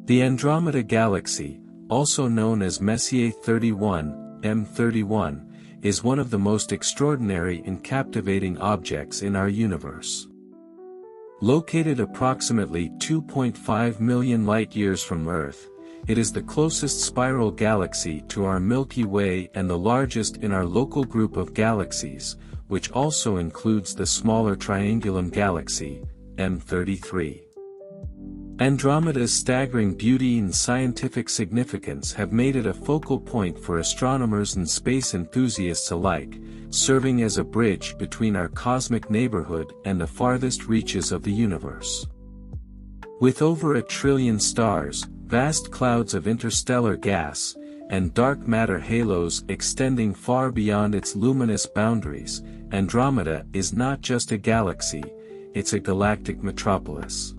The Andromeda Galaxy, also known as Messier 31, M31, is one of the most extraordinary and captivating objects in our universe. Located approximately 2.5 million light-years from Earth, it is the closest spiral galaxy to our Milky Way and the largest in our local group of galaxies, which also includes the smaller Triangulum Galaxy, M33. Andromeda's staggering beauty and scientific significance have made it a focal point for astronomers and space enthusiasts alike, serving as a bridge between our cosmic neighborhood and the farthest reaches of the universe. With over 1 trillion stars, vast clouds of interstellar gas, and dark matter halos extending far beyond its luminous boundaries, Andromeda is not just a galaxy, it's a galactic metropolis.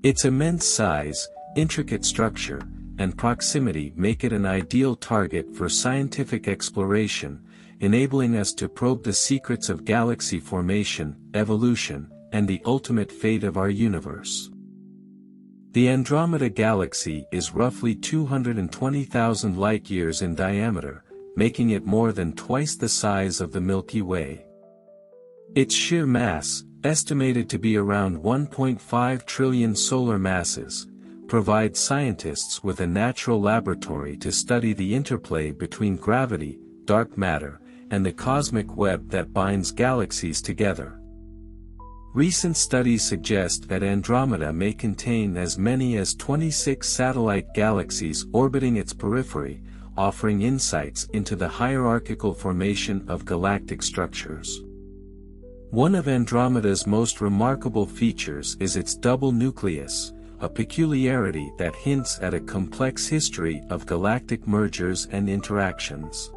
Its immense size, intricate structure, and proximity make it an ideal target for scientific exploration, enabling us to probe the secrets of galaxy formation, evolution, and the ultimate fate of our universe. The Andromeda Galaxy is roughly 220,000 light-years in diameter, making it more than twice the size of the Milky Way. Its sheer mass, estimated to be around 1.5 trillion solar masses, provides scientists with a natural laboratory to study the interplay between gravity, dark matter, and the cosmic web that binds galaxies together. Recent studies suggest that Andromeda may contain as many as 26 satellite galaxies orbiting its periphery, offering insights into the hierarchical formation of galactic structures. One of Andromeda's most remarkable features is its double nucleus, a peculiarity that hints at a complex history of galactic mergers and interactions.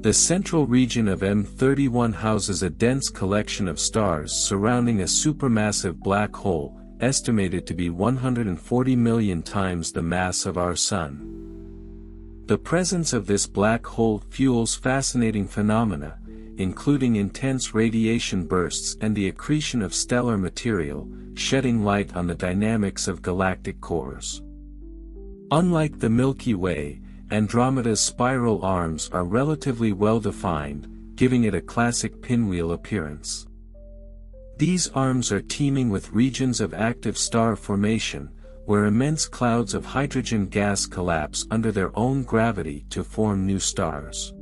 The central region of M31 houses a dense collection of stars surrounding a supermassive black hole, estimated to be 140 million times the mass of our Sun. The presence of this black hole fuels fascinating phenomena, including intense radiation bursts and the accretion of stellar material, shedding light on the dynamics of galactic cores. Unlike the Milky Way, Andromeda's spiral arms are relatively well-defined, giving it a classic pinwheel appearance. These arms are teeming with regions of active star formation, where immense clouds of hydrogen gas collapse under their own gravity to form new stars.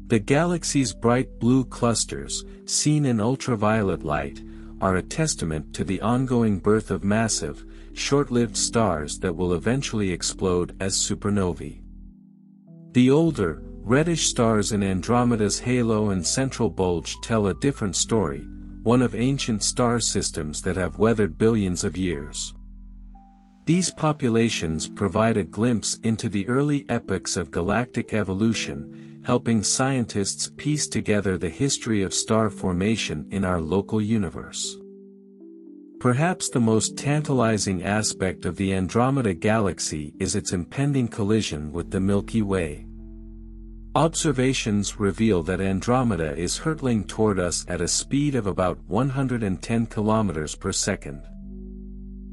The galaxy's bright blue clusters, seen in ultraviolet light, are a testament to the ongoing birth of massive, short-lived stars that will eventually explode as supernovae. The older, reddish stars in Andromeda's halo and central bulge tell a different story, one of ancient star systems that have weathered billions of years. These populations provide a glimpse into the early epochs of galactic evolution, helping scientists piece together the history of star formation in our local universe. Perhaps the most tantalizing aspect of the Andromeda Galaxy is its impending collision with the Milky Way. Observations reveal that Andromeda is hurtling toward us at a speed of about 110 kilometers per second.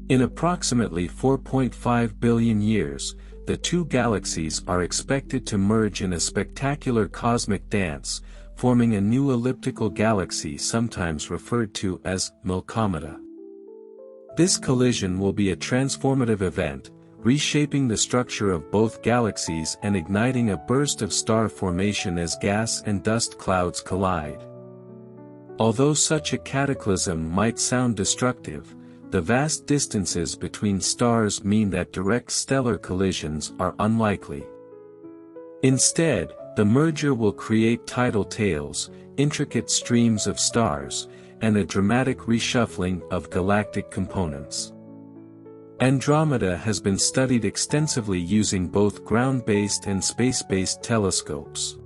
In approximately 4.5 billion years, the two galaxies are expected to merge in a spectacular cosmic dance, forming a new elliptical galaxy sometimes referred to as Milkomeda. This collision will be a transformative event, reshaping the structure of both galaxies and igniting a burst of star formation as gas and dust clouds collide. Although such a cataclysm might sound destructive, the vast distances between stars mean that direct stellar collisions are unlikely. Instead, the merger will create tidal tails, intricate streams of stars, and a dramatic reshuffling of galactic components. Andromeda has been studied extensively using both ground-based and space-based telescopes.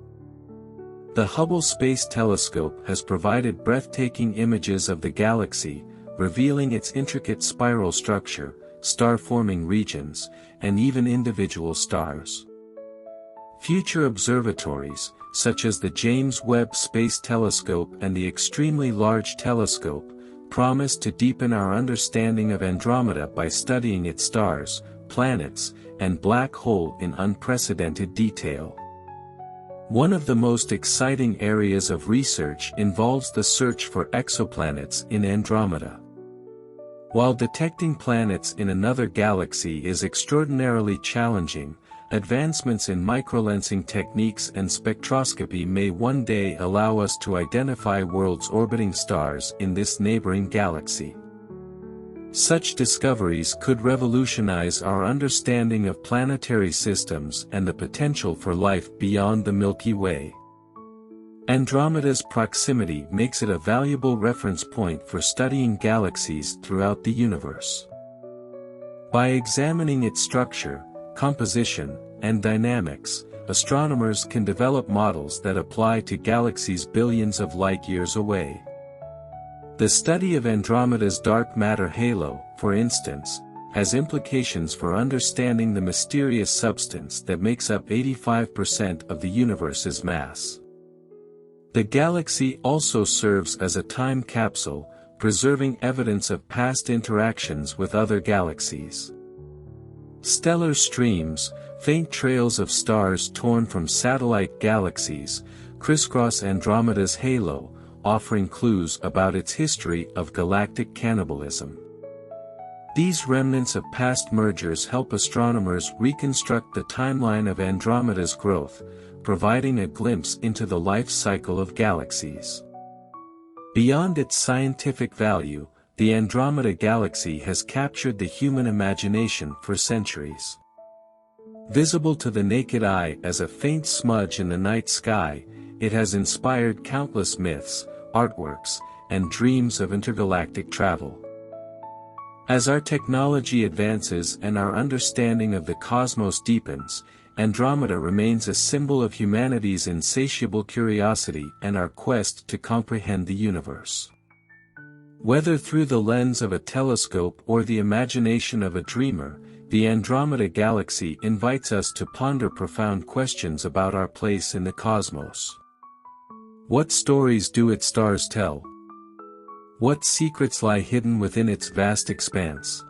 The Hubble Space Telescope has provided breathtaking images of the galaxy, revealing its intricate spiral structure, star-forming regions, and even individual stars. Future observatories, such as the James Webb Space Telescope and the Extremely Large Telescope, promise to deepen our understanding of Andromeda by studying its stars, planets, and black hole in unprecedented detail. One of the most exciting areas of research involves the search for exoplanets in Andromeda. While detecting planets in another galaxy is extraordinarily challenging, advancements in microlensing techniques and spectroscopy may one day allow us to identify worlds orbiting stars in this neighboring galaxy. Such discoveries could revolutionize our understanding of planetary systems and the potential for life beyond the Milky Way. Andromeda's proximity makes it a valuable reference point for studying galaxies throughout the universe. By examining its structure, composition, and dynamics, astronomers can develop models that apply to galaxies billions of light-years away. The study of Andromeda's dark matter halo, for instance, has implications for understanding the mysterious substance that makes up 85% of the universe's mass. The galaxy also serves as a time capsule, preserving evidence of past interactions with other galaxies. Stellar streams, faint trails of stars torn from satellite galaxies, crisscross Andromeda's halo, offering clues about its history of galactic cannibalism. These remnants of past mergers help astronomers reconstruct the timeline of Andromeda's growth, providing a glimpse into the life cycle of galaxies. Beyond its scientific value, the Andromeda galaxy has captured the human imagination for centuries. Visible to the naked eye as a faint smudge in the night sky, it has inspired countless myths, artworks, and dreams of intergalactic travel. As our technology advances and our understanding of the cosmos deepens, Andromeda remains a symbol of humanity's insatiable curiosity and our quest to comprehend the universe. Whether through the lens of a telescope or the imagination of a dreamer, the Andromeda galaxy invites us to ponder profound questions about our place in the cosmos. What stories do its stars tell? What secrets lie hidden within its vast expanse?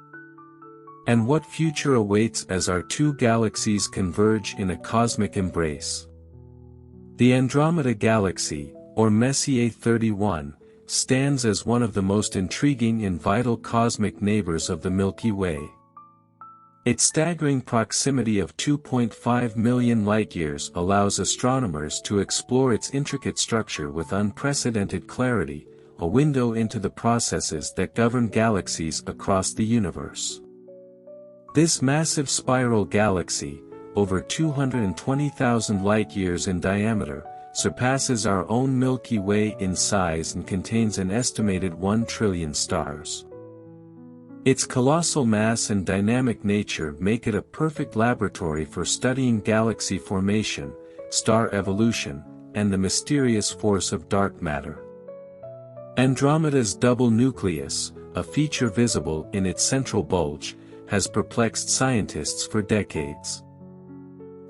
And what future awaits as our two galaxies converge in a cosmic embrace? The Andromeda Galaxy, or Messier 31, stands as one of the most intriguing and vital cosmic neighbors of the Milky Way. Its staggering proximity of 2.5 million light-years allows astronomers to explore its intricate structure with unprecedented clarity, a window into the processes that govern galaxies across the universe. This massive spiral galaxy, over 220,000 light-years in diameter, surpasses our own Milky Way in size and contains an estimated 1 trillion stars. Its colossal mass and dynamic nature make it a perfect laboratory for studying galaxy formation, star evolution, and the mysterious force of dark matter. Andromeda's double nucleus, a feature visible in its central bulge, has perplexed scientists for decades.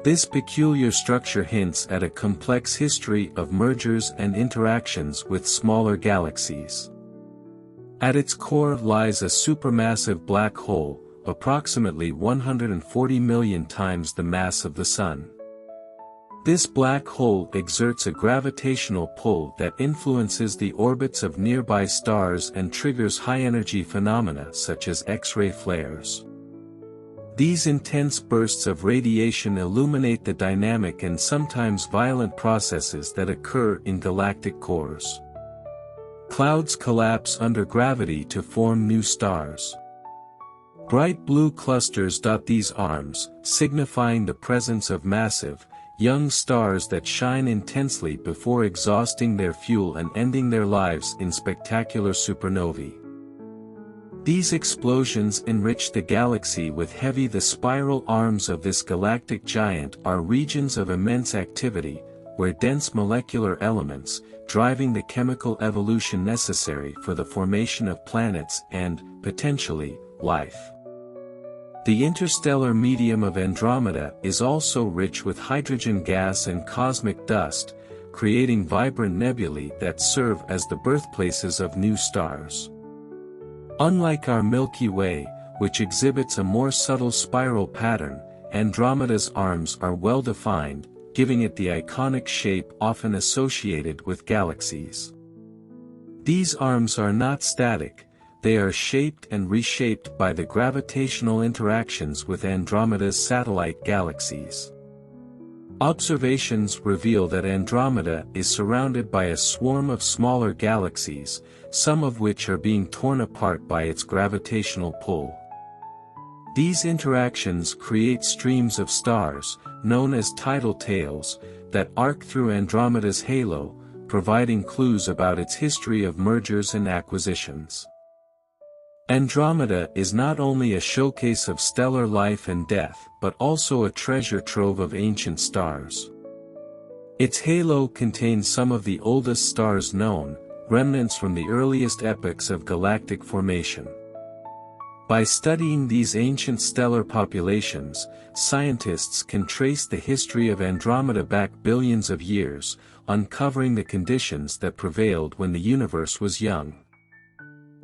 This peculiar structure hints at a complex history of mergers and interactions with smaller galaxies. At its core lies a supermassive black hole, approximately 140 million times the mass of the Sun. This black hole exerts a gravitational pull that influences the orbits of nearby stars and triggers high-energy phenomena such as X-ray flares. These intense bursts of radiation illuminate the dynamic and sometimes violent processes that occur in galactic cores. Clouds collapse under gravity to form new stars. Bright blue clusters dot these arms, signifying the presence of massive, young stars that shine intensely before exhausting their fuel and ending their lives in spectacular supernovae. These explosions enrich the galaxy with heavy. The spiral arms of this galactic giant are regions of immense activity, where dense molecular elements, driving the chemical evolution necessary for the formation of planets and, potentially, life. The interstellar medium of Andromeda is also rich with hydrogen gas and cosmic dust, creating vibrant nebulae that serve as the birthplaces of new stars. Unlike our Milky Way, which exhibits a more subtle spiral pattern, Andromeda's arms are well defined, giving it the iconic shape often associated with galaxies. These arms are not static, they are shaped and reshaped by the gravitational interactions with Andromeda's satellite galaxies. Observations reveal that Andromeda is surrounded by a swarm of smaller galaxies, some of which are being torn apart by its gravitational pull. These interactions create streams of stars, known as tidal tails, that arc through Andromeda's halo, providing clues about its history of mergers and acquisitions. Andromeda is not only a showcase of stellar life and death, but also a treasure trove of ancient stars. Its halo contains some of the oldest stars known, remnants from the earliest epochs of galactic formation. By studying these ancient stellar populations, scientists can trace the history of Andromeda back billions of years, uncovering the conditions that prevailed when the universe was young.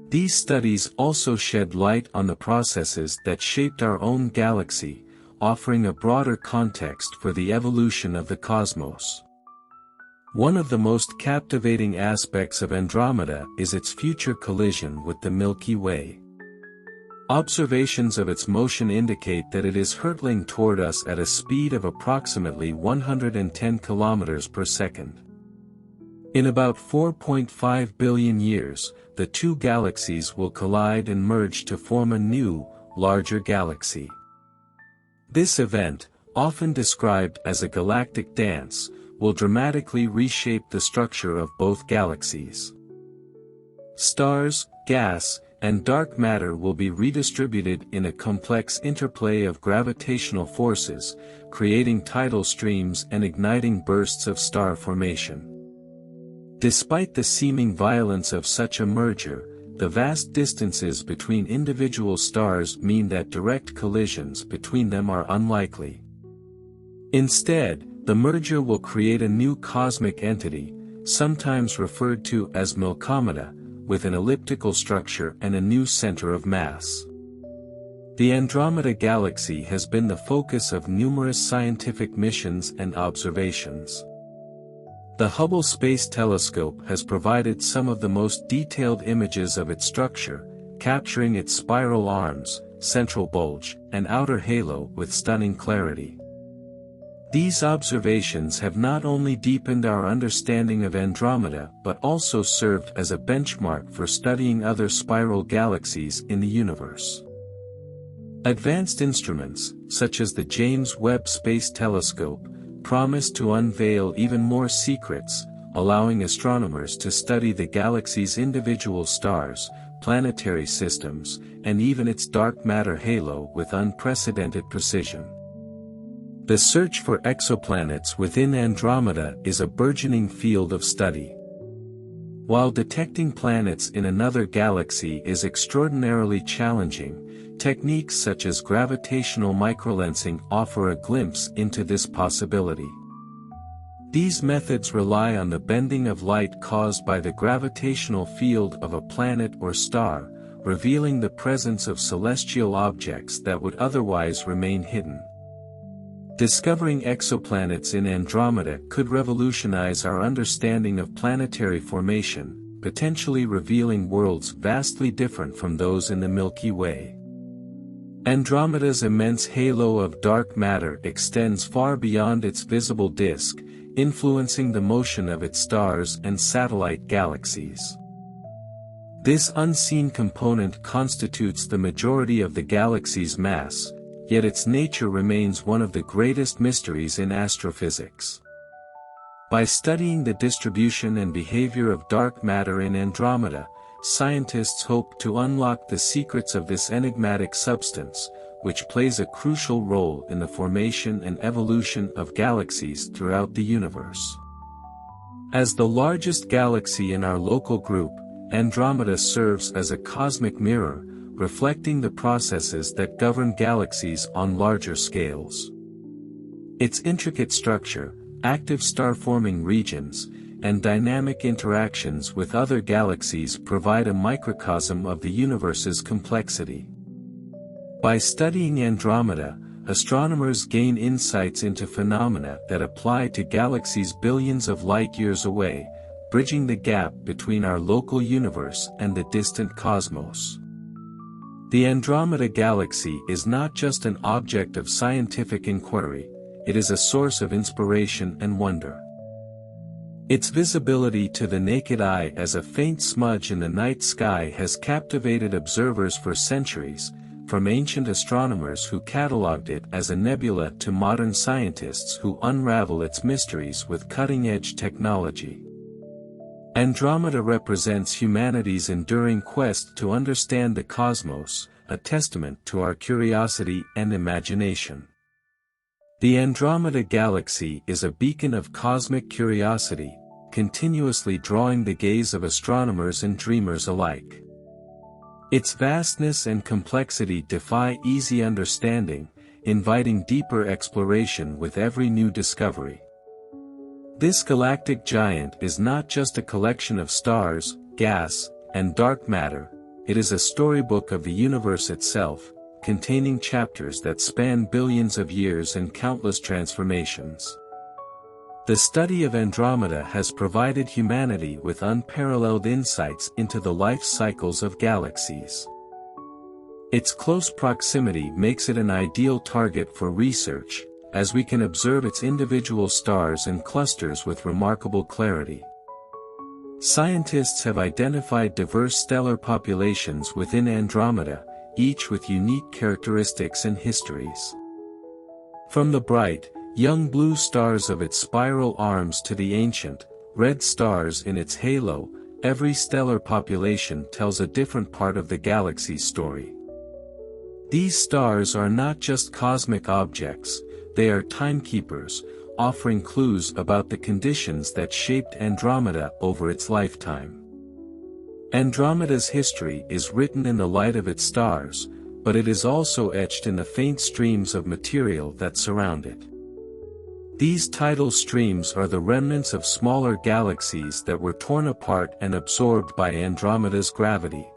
These studies also shed light on the processes that shaped our own galaxy, offering a broader context for the evolution of the cosmos. One of the most captivating aspects of Andromeda is its future collision with the Milky Way. Observations of its motion indicate that it is hurtling toward us at a speed of approximately 110 kilometers per second. In about 4.5 billion years, the two galaxies will collide and merge to form a new, larger galaxy. This event, often described as a galactic dance, will dramatically reshape the structure of both galaxies. Stars, gas, and dark matter will be redistributed in a complex interplay of gravitational forces, creating tidal streams and igniting bursts of star formation. Despite the seeming violence of such a merger, the vast distances between individual stars mean that direct collisions between them are unlikely. Instead, the merger will create a new cosmic entity, sometimes referred to as Milkomeda, with an elliptical structure and a new center of mass. The Andromeda Galaxy has been the focus of numerous scientific missions and observations. The Hubble Space Telescope has provided some of the most detailed images of its structure, capturing its spiral arms, central bulge, and outer halo with stunning clarity. These observations have not only deepened our understanding of Andromeda but also served as a benchmark for studying other spiral galaxies in the universe. Advanced instruments, such as the James Webb Space Telescope, promise to unveil even more secrets, allowing astronomers to study the galaxy's individual stars, planetary systems, and even its dark matter halo with unprecedented precision. The search for exoplanets within Andromeda is a burgeoning field of study. While detecting planets in another galaxy is extraordinarily challenging, techniques such as gravitational microlensing offer a glimpse into this possibility. These methods rely on the bending of light caused by the gravitational field of a planet or star, revealing the presence of celestial objects that would otherwise remain hidden. Discovering exoplanets in Andromeda could revolutionize our understanding of planetary formation, potentially revealing worlds vastly different from those in the Milky Way. Andromeda's immense halo of dark matter extends far beyond its visible disk, influencing the motion of its stars and satellite galaxies. This unseen component constitutes the majority of the galaxy's mass, yet its nature remains one of the greatest mysteries in astrophysics. By studying the distribution and behavior of dark matter in Andromeda, scientists hope to unlock the secrets of this enigmatic substance, which plays a crucial role in the formation and evolution of galaxies throughout the universe. As the largest galaxy in our local group, Andromeda serves as a cosmic mirror, reflecting the processes that govern galaxies on larger scales. Its intricate structure, active star-forming regions, and dynamic interactions with other galaxies provide a microcosm of the universe's complexity. By studying Andromeda, astronomers gain insights into phenomena that apply to galaxies billions of light-years away, bridging the gap between our local universe and the distant cosmos. The Andromeda Galaxy is not just an object of scientific inquiry, it is a source of inspiration and wonder. Its visibility to the naked eye as a faint smudge in the night sky has captivated observers for centuries, from ancient astronomers who catalogued it as a nebula to modern scientists who unravel its mysteries with cutting-edge technology. Andromeda represents humanity's enduring quest to understand the cosmos, a testament to our curiosity and imagination. The Andromeda Galaxy is a beacon of cosmic curiosity, continuously drawing the gaze of astronomers and dreamers alike. Its vastness and complexity defy easy understanding, inviting deeper exploration with every new discovery. This galactic giant is not just a collection of stars, gas, and dark matter, it is a storybook of the universe itself, containing chapters that span billions of years and countless transformations. The study of Andromeda has provided humanity with unparalleled insights into the life cycles of galaxies. Its close proximity makes it an ideal target for research, as we can observe its individual stars and clusters with remarkable clarity. Scientists have identified diverse stellar populations within Andromeda, each with unique characteristics and histories. From the bright, young blue stars of its spiral arms to the ancient, red stars in its halo, every stellar population tells a different part of the galaxy's story. These stars are not just cosmic objects, they are timekeepers, offering clues about the conditions that shaped Andromeda over its lifetime. Andromeda's history is written in the light of its stars, but it is also etched in the faint streams of material that surround it. These tidal streams are the remnants of smaller galaxies that were torn apart and absorbed by Andromeda's gravity.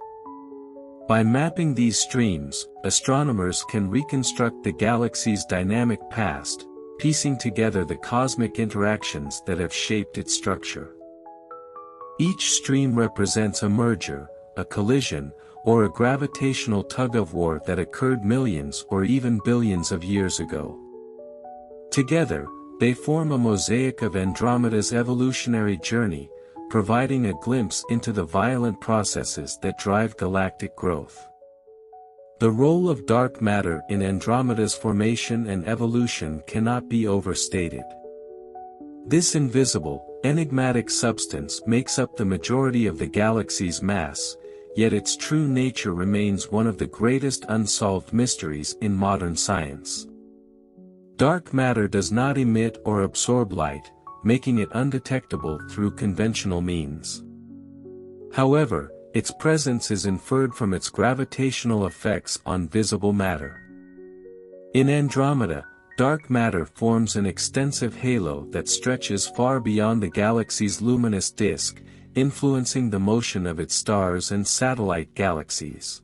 By mapping these streams, astronomers can reconstruct the galaxy's dynamic past, piecing together the cosmic interactions that have shaped its structure. Each stream represents a merger, a collision, or a gravitational tug-of-war that occurred millions or even billions of years ago. Together, they form a mosaic of Andromeda's evolutionary journey, providing a glimpse into the violent processes that drive galactic growth. The role of dark matter in Andromeda's formation and evolution cannot be overstated. This invisible, enigmatic substance makes up the majority of the galaxy's mass, yet its true nature remains one of the greatest unsolved mysteries in modern science. Dark matter does not emit or absorb light, making it undetectable through conventional means. However, its presence is inferred from its gravitational effects on visible matter. In Andromeda, dark matter forms an extensive halo that stretches far beyond the galaxy's luminous disk, influencing the motion of its stars and satellite galaxies.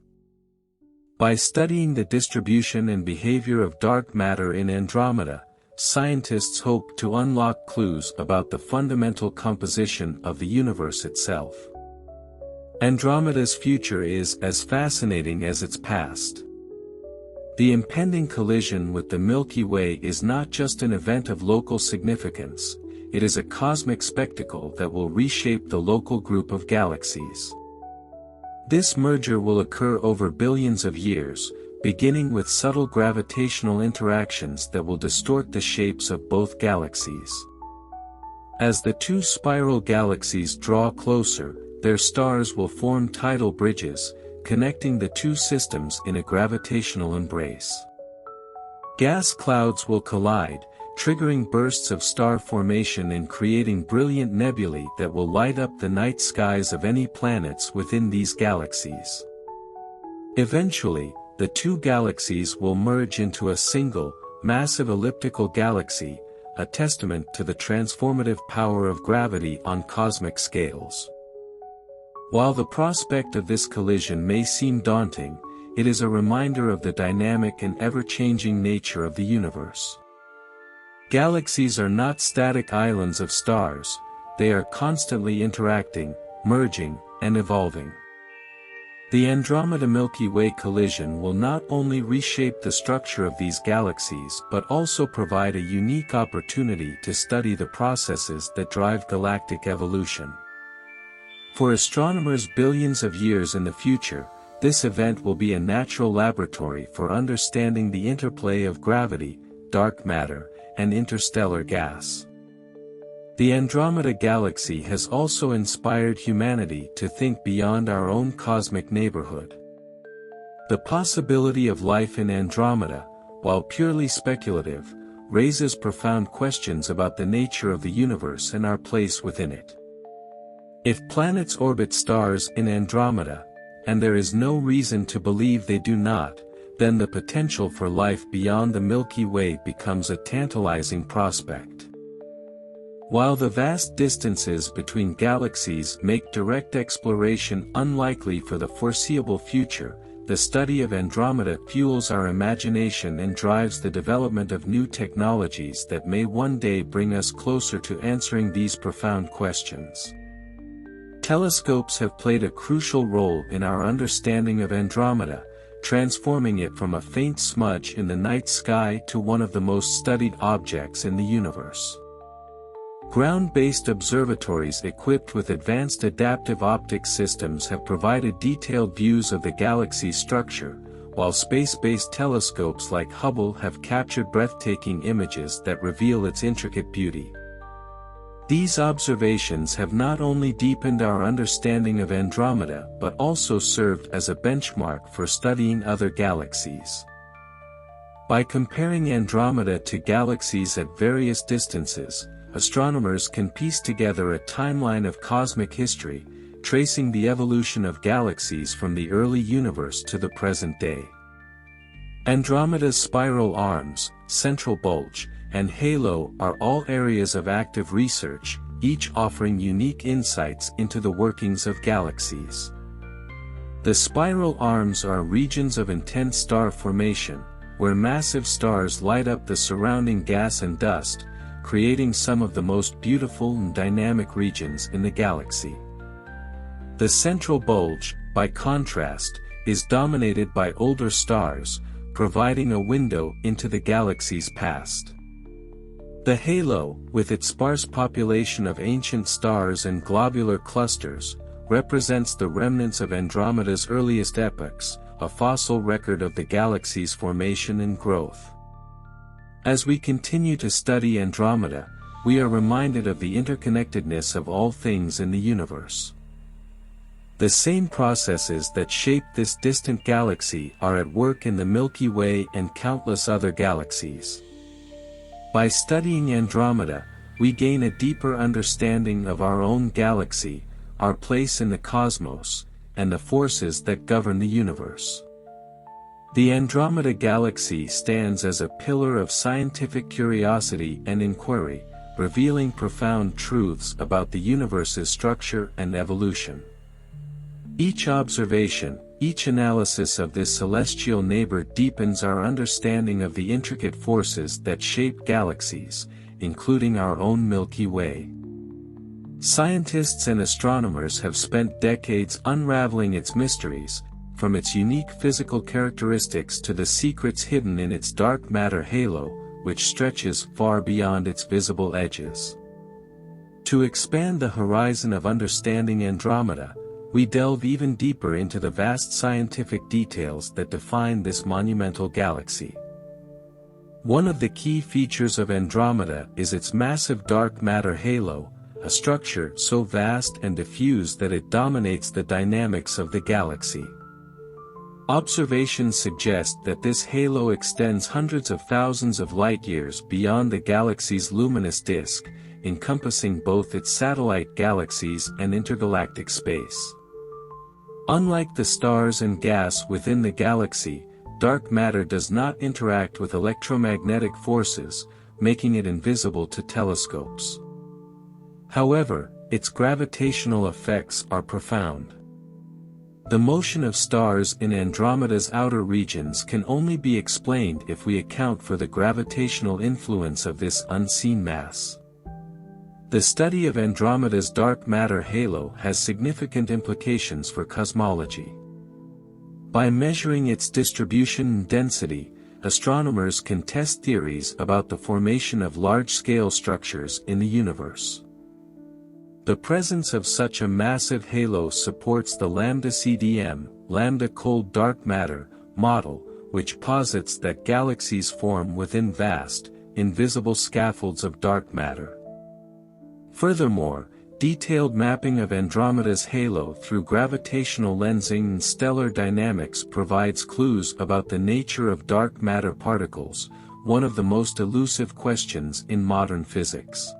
By studying the distribution and behavior of dark matter in Andromeda, scientists hope to unlock clues about the fundamental composition of the universe itself. Andromeda's future is as fascinating as its past. The impending collision with the Milky Way is not just an event of local significance, it is a cosmic spectacle that will reshape the local group of galaxies. This merger will occur over billions of years, beginning with subtle gravitational interactions that will distort the shapes of both galaxies. As the two spiral galaxies draw closer, their stars will form tidal bridges, connecting the two systems in a gravitational embrace. Gas clouds will collide, triggering bursts of star formation and creating brilliant nebulae that will light up the night skies of any planets within these galaxies. Eventually, the two galaxies will merge into a single, massive elliptical galaxy, a testament to the transformative power of gravity on cosmic scales. While the prospect of this collision may seem daunting, it is a reminder of the dynamic and ever-changing nature of the universe. Galaxies are not static islands of stars, they are constantly interacting, merging, and evolving. The Andromeda Milky Way collision will not only reshape the structure of these galaxies but also provide a unique opportunity to study the processes that drive galactic evolution. For astronomers billions of years in the future, this event will be a natural laboratory for understanding the interplay of gravity, dark matter, and interstellar gas. The Andromeda Galaxy has also inspired humanity to think beyond our own cosmic neighborhood. The possibility of life in Andromeda, while purely speculative, raises profound questions about the nature of the universe and our place within it. If planets orbit stars in Andromeda, and there is no reason to believe they do not, then the potential for life beyond the Milky Way becomes a tantalizing prospect. While the vast distances between galaxies make direct exploration unlikely for the foreseeable future, the study of Andromeda fuels our imagination and drives the development of new technologies that may one day bring us closer to answering these profound questions. Telescopes have played a crucial role in our understanding of Andromeda, transforming it from a faint smudge in the night sky to one of the most studied objects in the universe. Ground-based observatories equipped with advanced adaptive optics systems have provided detailed views of the galaxy's structure, while space-based telescopes like Hubble have captured breathtaking images that reveal its intricate beauty. These observations have not only deepened our understanding of Andromeda but also served as a benchmark for studying other galaxies. By comparing Andromeda to galaxies at various distances, astronomers can piece together a timeline of cosmic history, tracing the evolution of galaxies from the early universe to the present day. Andromeda's spiral arms, central bulge, and halo are all areas of active research, each offering unique insights into the workings of galaxies. The spiral arms are regions of intense star formation, where massive stars light up the surrounding gas and dust, creating some of the most beautiful and dynamic regions in the galaxy. The central bulge, by contrast, is dominated by older stars, providing a window into the galaxy's past. The halo, with its sparse population of ancient stars and globular clusters, represents the remnants of Andromeda's earliest epochs, a fossil record of the galaxy's formation and growth. As we continue to study Andromeda, we are reminded of the interconnectedness of all things in the universe. The same processes that shape this distant galaxy are at work in the Milky Way and countless other galaxies. By studying Andromeda, we gain a deeper understanding of our own galaxy, our place in the cosmos, and the forces that govern the universe. The Andromeda Galaxy stands as a pillar of scientific curiosity and inquiry, revealing profound truths about the universe's structure and evolution. Each observation, each analysis of this celestial neighbor deepens our understanding of the intricate forces that shape galaxies, including our own Milky Way. Scientists and astronomers have spent decades unraveling its mysteries, from its unique physical characteristics to the secrets hidden in its dark matter halo, which stretches far beyond its visible edges. To expand the horizon of understanding Andromeda, we delve even deeper into the vast scientific details that define this monumental galaxy. One of the key features of Andromeda is its massive dark matter halo, a structure so vast and diffuse that it dominates the dynamics of the galaxy. Observations suggest that this halo extends hundreds of thousands of light-years beyond the galaxy's luminous disk, encompassing both its satellite galaxies and intergalactic space. Unlike the stars and gas within the galaxy, dark matter does not interact with electromagnetic forces, making it invisible to telescopes. However, its gravitational effects are profound. The motion of stars in Andromeda's outer regions can only be explained if we account for the gravitational influence of this unseen mass. The study of Andromeda's dark matter halo has significant implications for cosmology. By measuring its distribution and density, astronomers can test theories about the formation of large-scale structures in the universe. The presence of such a massive halo supports the lambda-CDM, lambda-cold dark matter, model, which posits that galaxies form within vast, invisible scaffolds of dark matter. Furthermore, detailed mapping of Andromeda's halo through gravitational lensing and stellar dynamics provides clues about the nature of dark matter particles, one of the most elusive questions in modern physics.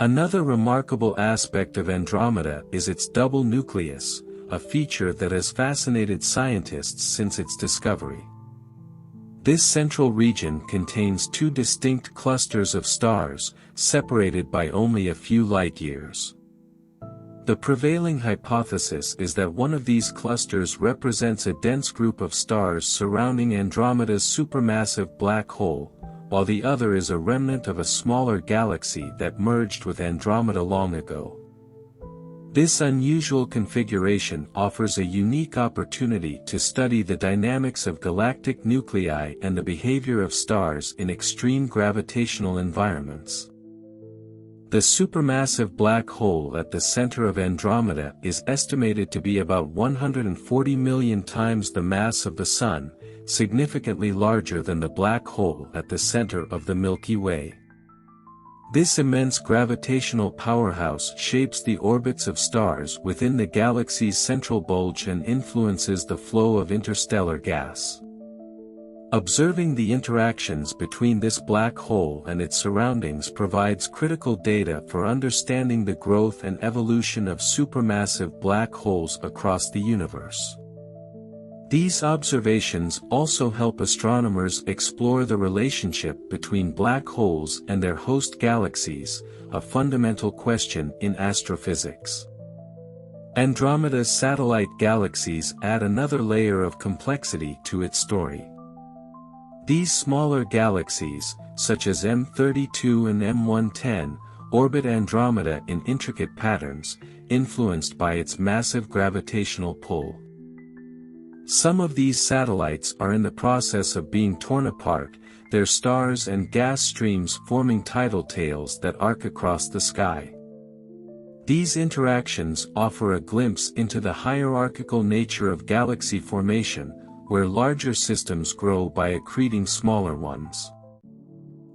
Another remarkable aspect of Andromeda is its double nucleus, a feature that has fascinated scientists since its discovery. This central region contains two distinct clusters of stars, separated by only a few light-years. The prevailing hypothesis is that one of these clusters represents a dense group of stars surrounding Andromeda's supermassive black hole, while the other is a remnant of a smaller galaxy that merged with Andromeda long ago. This unusual configuration offers a unique opportunity to study the dynamics of galactic nuclei and the behavior of stars in extreme gravitational environments. The supermassive black hole at the center of Andromeda is estimated to be about 140 million times the mass of the Sun, significantly larger than the black hole at the center of the Milky Way. This immense gravitational powerhouse shapes the orbits of stars within the galaxy's central bulge and influences the flow of interstellar gas. Observing the interactions between this black hole and its surroundings provides critical data for understanding the growth and evolution of supermassive black holes across the universe. These observations also help astronomers explore the relationship between black holes and their host galaxies, a fundamental question in astrophysics. Andromeda's satellite galaxies add another layer of complexity to its story. These smaller galaxies, such as M32 and M110, orbit Andromeda in intricate patterns, influenced by its massive gravitational pull. Some of these satellites are in the process of being torn apart, their stars and gas streams forming tidal tails that arc across the sky. These interactions offer a glimpse into the hierarchical nature of galaxy formation, where larger systems grow by accreting smaller ones.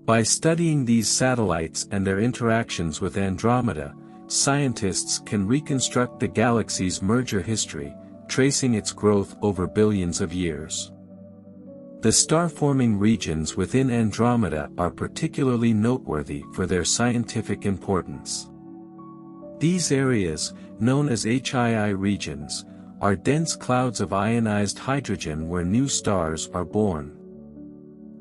By studying these satellites and their interactions with Andromeda, scientists can reconstruct the galaxy's merger history, tracing its growth over billions of years. The star-forming regions within Andromeda are particularly noteworthy for their scientific importance. These areas, known as HII regions, are dense clouds of ionized hydrogen where new stars are born.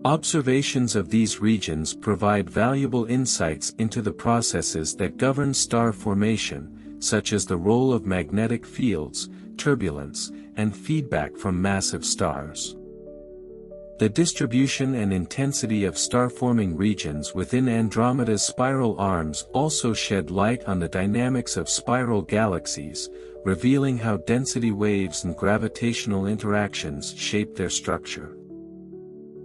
Observations of these regions provide valuable insights into the processes that govern star formation, such as the role of magnetic fields, turbulence, and feedback from massive stars. The distribution and intensity of star-forming regions within Andromeda's spiral arms also shed light on the dynamics of spiral galaxies, revealing how density waves and gravitational interactions shape their structure.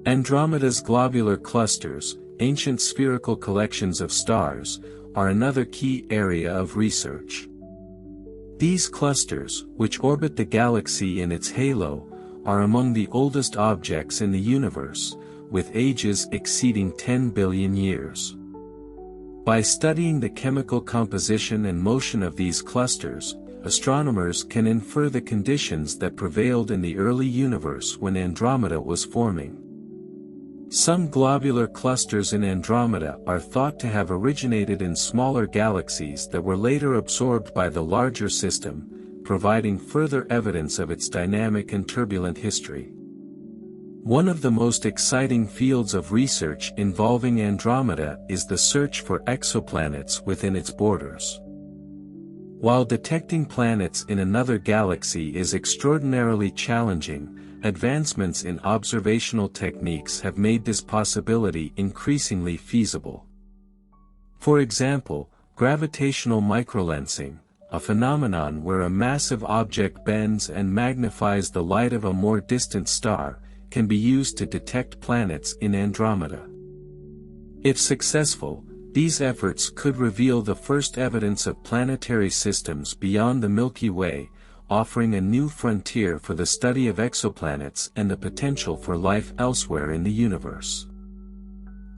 Andromeda's globular clusters, ancient spherical collections of stars, are another key area of research. These clusters, which orbit the galaxy in its halo, are among the oldest objects in the universe, with ages exceeding 10 billion years. By studying the chemical composition and motion of these clusters, astronomers can infer the conditions that prevailed in the early universe when Andromeda was forming. Some globular clusters in Andromeda are thought to have originated in smaller galaxies that were later absorbed by the larger system, providing further evidence of its dynamic and turbulent history. One of the most exciting fields of research involving Andromeda is the search for exoplanets within its borders. While detecting planets in another galaxy is extraordinarily challenging, advancements in observational techniques have made this possibility increasingly feasible. For example, gravitational microlensing, a phenomenon where a massive object bends and magnifies the light of a more distant star, can be used to detect planets in Andromeda. If successful, these efforts could reveal the first evidence of planetary systems beyond the Milky Way, offering a new frontier for the study of exoplanets and the potential for life elsewhere in the universe.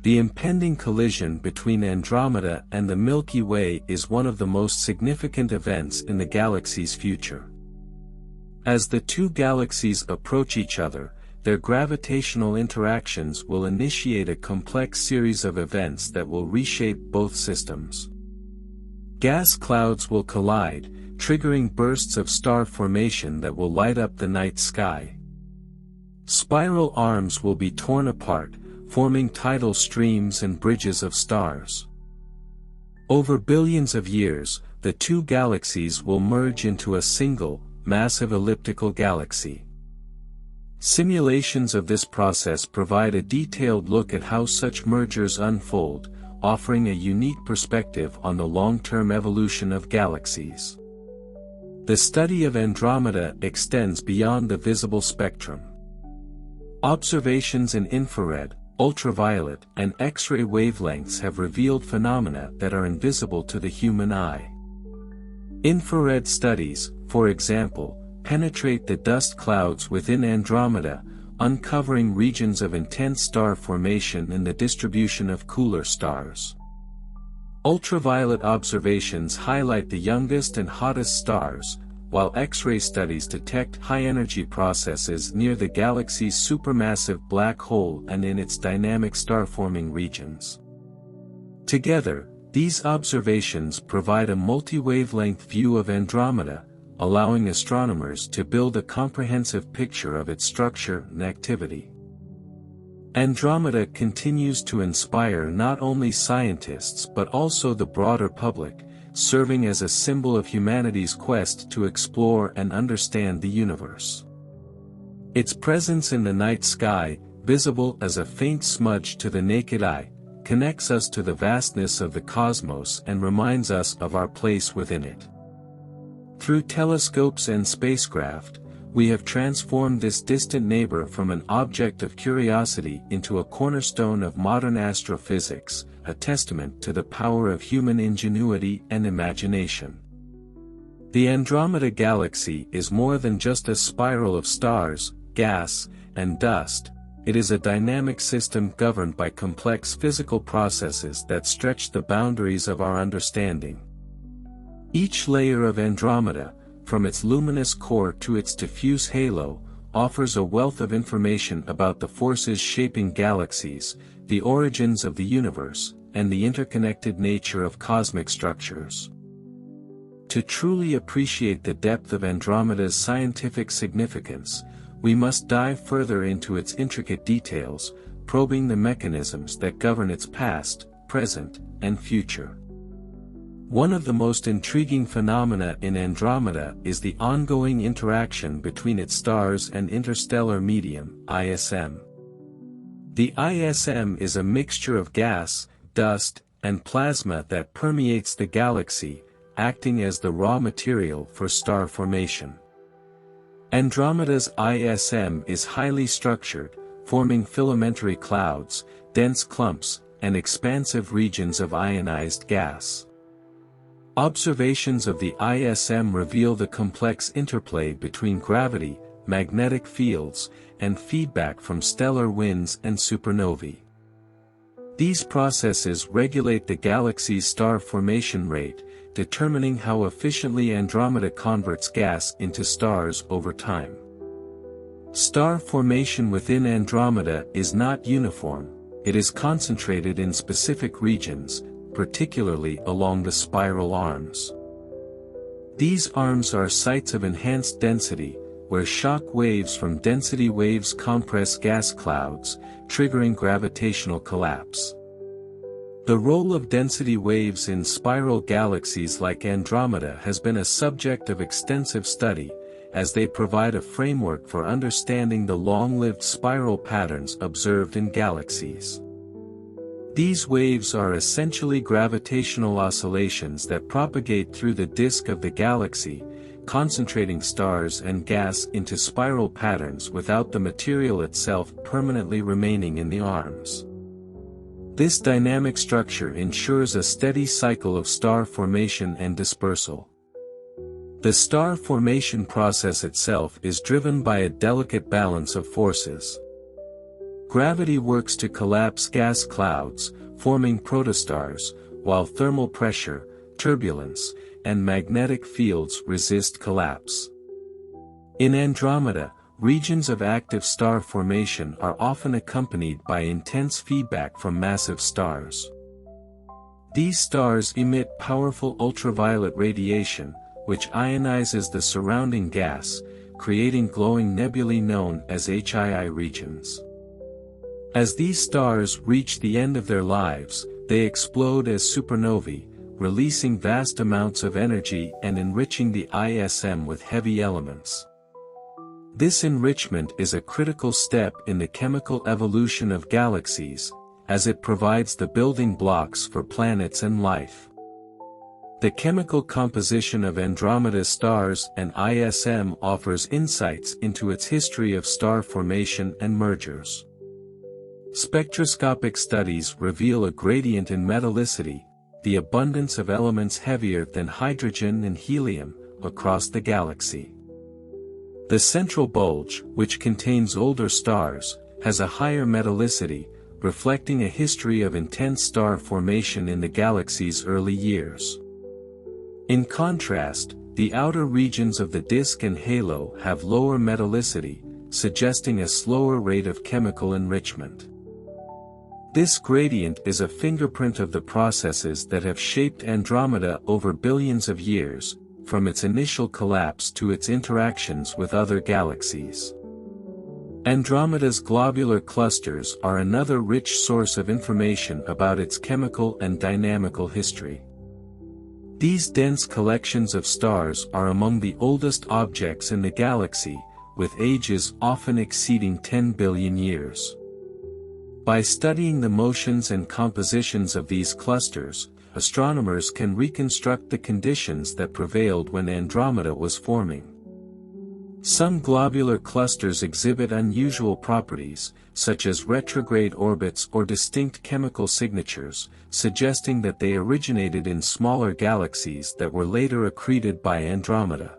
The impending collision between Andromeda and the Milky Way is one of the most significant events in the galaxy's future. As the two galaxies approach each other, their gravitational interactions will initiate a complex series of events that will reshape both systems. Gas clouds will collide, triggering bursts of star formation that will light up the night sky. Spiral arms will be torn apart, forming tidal streams and bridges of stars. Over billions of years, the two galaxies will merge into a single, massive elliptical galaxy. Simulations of this process provide a detailed look at how such mergers unfold, offering a unique perspective on the long-term evolution of galaxies. The study of Andromeda extends beyond the visible spectrum. Observations in infrared, ultraviolet, and X-ray wavelengths have revealed phenomena that are invisible to the human eye. Infrared studies, for example, penetrate the dust clouds within Andromeda, uncovering regions of intense star formation and the distribution of cooler stars. Ultraviolet observations highlight the youngest and hottest stars, while X-ray studies detect high-energy processes near the galaxy's supermassive black hole and in its dynamic star-forming regions. Together, these observations provide a multi-wavelength view of Andromeda, allowing astronomers to build a comprehensive picture of its structure and activity. Andromeda continues to inspire not only scientists but also the broader public, serving as a symbol of humanity's quest to explore and understand the universe. Its presence in the night sky, visible as a faint smudge to the naked eye, connects us to the vastness of the cosmos and reminds us of our place within it. Through telescopes and spacecraft, we have transformed this distant neighbor from an object of curiosity into a cornerstone of modern astrophysics, a testament to the power of human ingenuity and imagination. The Andromeda Galaxy is more than just a spiral of stars, gas, and dust. It is a dynamic system governed by complex physical processes that stretch the boundaries of our understanding. Each layer of Andromeda, from its luminous core to its diffuse halo, offers a wealth of information about the forces shaping galaxies, the origins of the universe, and the interconnected nature of cosmic structures. To truly appreciate the depth of Andromeda's scientific significance, we must dive further into its intricate details, probing the mechanisms that govern its past, present, and future. One of the most intriguing phenomena in Andromeda is the ongoing interaction between its stars and interstellar medium, ISM. The ISM is a mixture of gas, dust, and plasma that permeates the galaxy, acting as the raw material for star formation. Andromeda's ISM is highly structured, forming filamentary clouds, dense clumps, and expansive regions of ionized gas. Observations of the ISM reveal the complex interplay between gravity, magnetic fields, and feedback from stellar winds and supernovae. These processes regulate the galaxy's star formation rate, determining how efficiently Andromeda converts gas into stars over time. Star formation within Andromeda is not uniform, it is concentrated in specific regions, particularly along the spiral arms. These arms are sites of enhanced density, where shock waves from density waves compress gas clouds, triggering gravitational collapse. The role of density waves in spiral galaxies like Andromeda has been a subject of extensive study, as they provide a framework for understanding the long-lived spiral patterns observed in galaxies. These waves are essentially gravitational oscillations that propagate through the disk of the galaxy, concentrating stars and gas into spiral patterns without the material itself permanently remaining in the arms. This dynamic structure ensures a steady cycle of star formation and dispersal. The star formation process itself is driven by a delicate balance of forces. Gravity works to collapse gas clouds, forming protostars, while thermal pressure, turbulence, and magnetic fields resist collapse. In Andromeda, regions of active star formation are often accompanied by intense feedback from massive stars. These stars emit powerful ultraviolet radiation, which ionizes the surrounding gas, creating glowing nebulae known as HII regions. As these stars reach the end of their lives, they explode as supernovae, releasing vast amounts of energy and enriching the ISM with heavy elements. This enrichment is a critical step in the chemical evolution of galaxies, as it provides the building blocks for planets and life. The chemical composition of Andromeda's stars and ISM offers insights into its history of star formation and mergers. Spectroscopic studies reveal a gradient in metallicity, the abundance of elements heavier than hydrogen and helium, across the galaxy. The central bulge, which contains older stars, has a higher metallicity, reflecting a history of intense star formation in the galaxy's early years. In contrast, the outer regions of the disk and halo have lower metallicity, suggesting a slower rate of chemical enrichment. This gradient is a fingerprint of the processes that have shaped Andromeda over billions of years, from its initial collapse to its interactions with other galaxies. Andromeda's globular clusters are another rich source of information about its chemical and dynamical history. These dense collections of stars are among the oldest objects in the galaxy, with ages often exceeding 10 billion years. By studying the motions and compositions of these clusters, astronomers can reconstruct the conditions that prevailed when Andromeda was forming. Some globular clusters exhibit unusual properties, such as retrograde orbits or distinct chemical signatures, suggesting that they originated in smaller galaxies that were later accreted by Andromeda.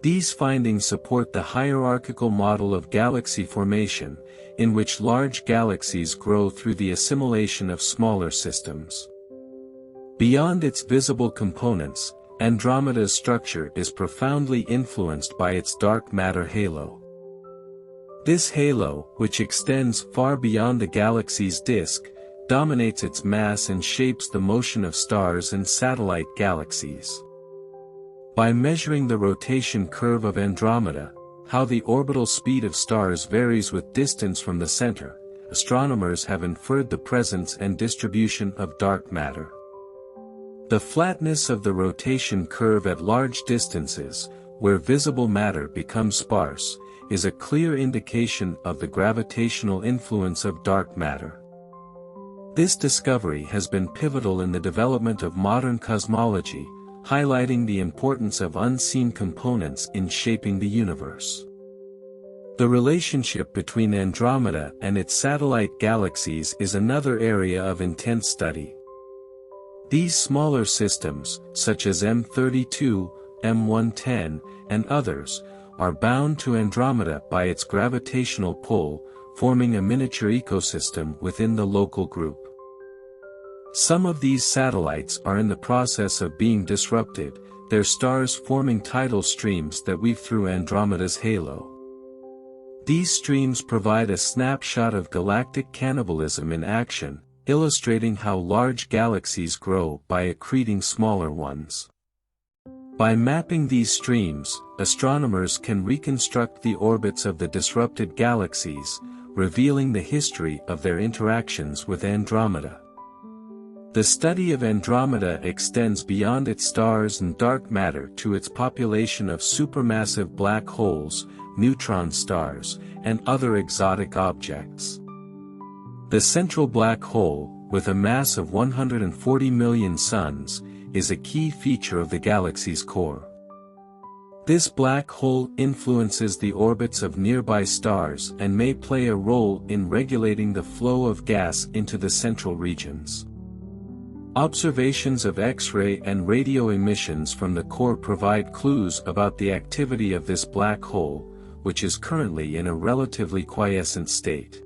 These findings support the hierarchical model of galaxy formation, in which large galaxies grow through the assimilation of smaller systems. Beyond its visible components, Andromeda's structure is profoundly influenced by its dark matter halo. This halo, which extends far beyond the galaxy's disk, dominates its mass and shapes the motion of stars and satellite galaxies. By measuring the rotation curve of Andromeda, how the orbital speed of stars varies with distance from the center, astronomers have inferred the presence and distribution of dark matter. The flatness of the rotation curve at large distances, where visible matter becomes sparse, is a clear indication of the gravitational influence of dark matter. This discovery has been pivotal in the development of modern cosmology, highlighting the importance of unseen components in shaping the universe. The relationship between Andromeda and its satellite galaxies is another area of intense study. These smaller systems, such as M32, M110, and others, are bound to Andromeda by its gravitational pull, forming a miniature ecosystem within the local group. Some of these satellites are in the process of being disrupted, their stars forming tidal streams that weave through Andromeda's halo. These streams provide a snapshot of galactic cannibalism in action, illustrating how large galaxies grow by accreting smaller ones. By mapping these streams, astronomers can reconstruct the orbits of the disrupted galaxies, revealing the history of their interactions with Andromeda. The study of Andromeda extends beyond its stars and dark matter to its population of supermassive black holes, neutron stars, and other exotic objects. The central black hole, with a mass of 140 million suns, is a key feature of the galaxy's core. This black hole influences the orbits of nearby stars and may play a role in regulating the flow of gas into the central regions. Observations of X-ray and radio emissions from the core provide clues about the activity of this black hole, which is currently in a relatively quiescent state.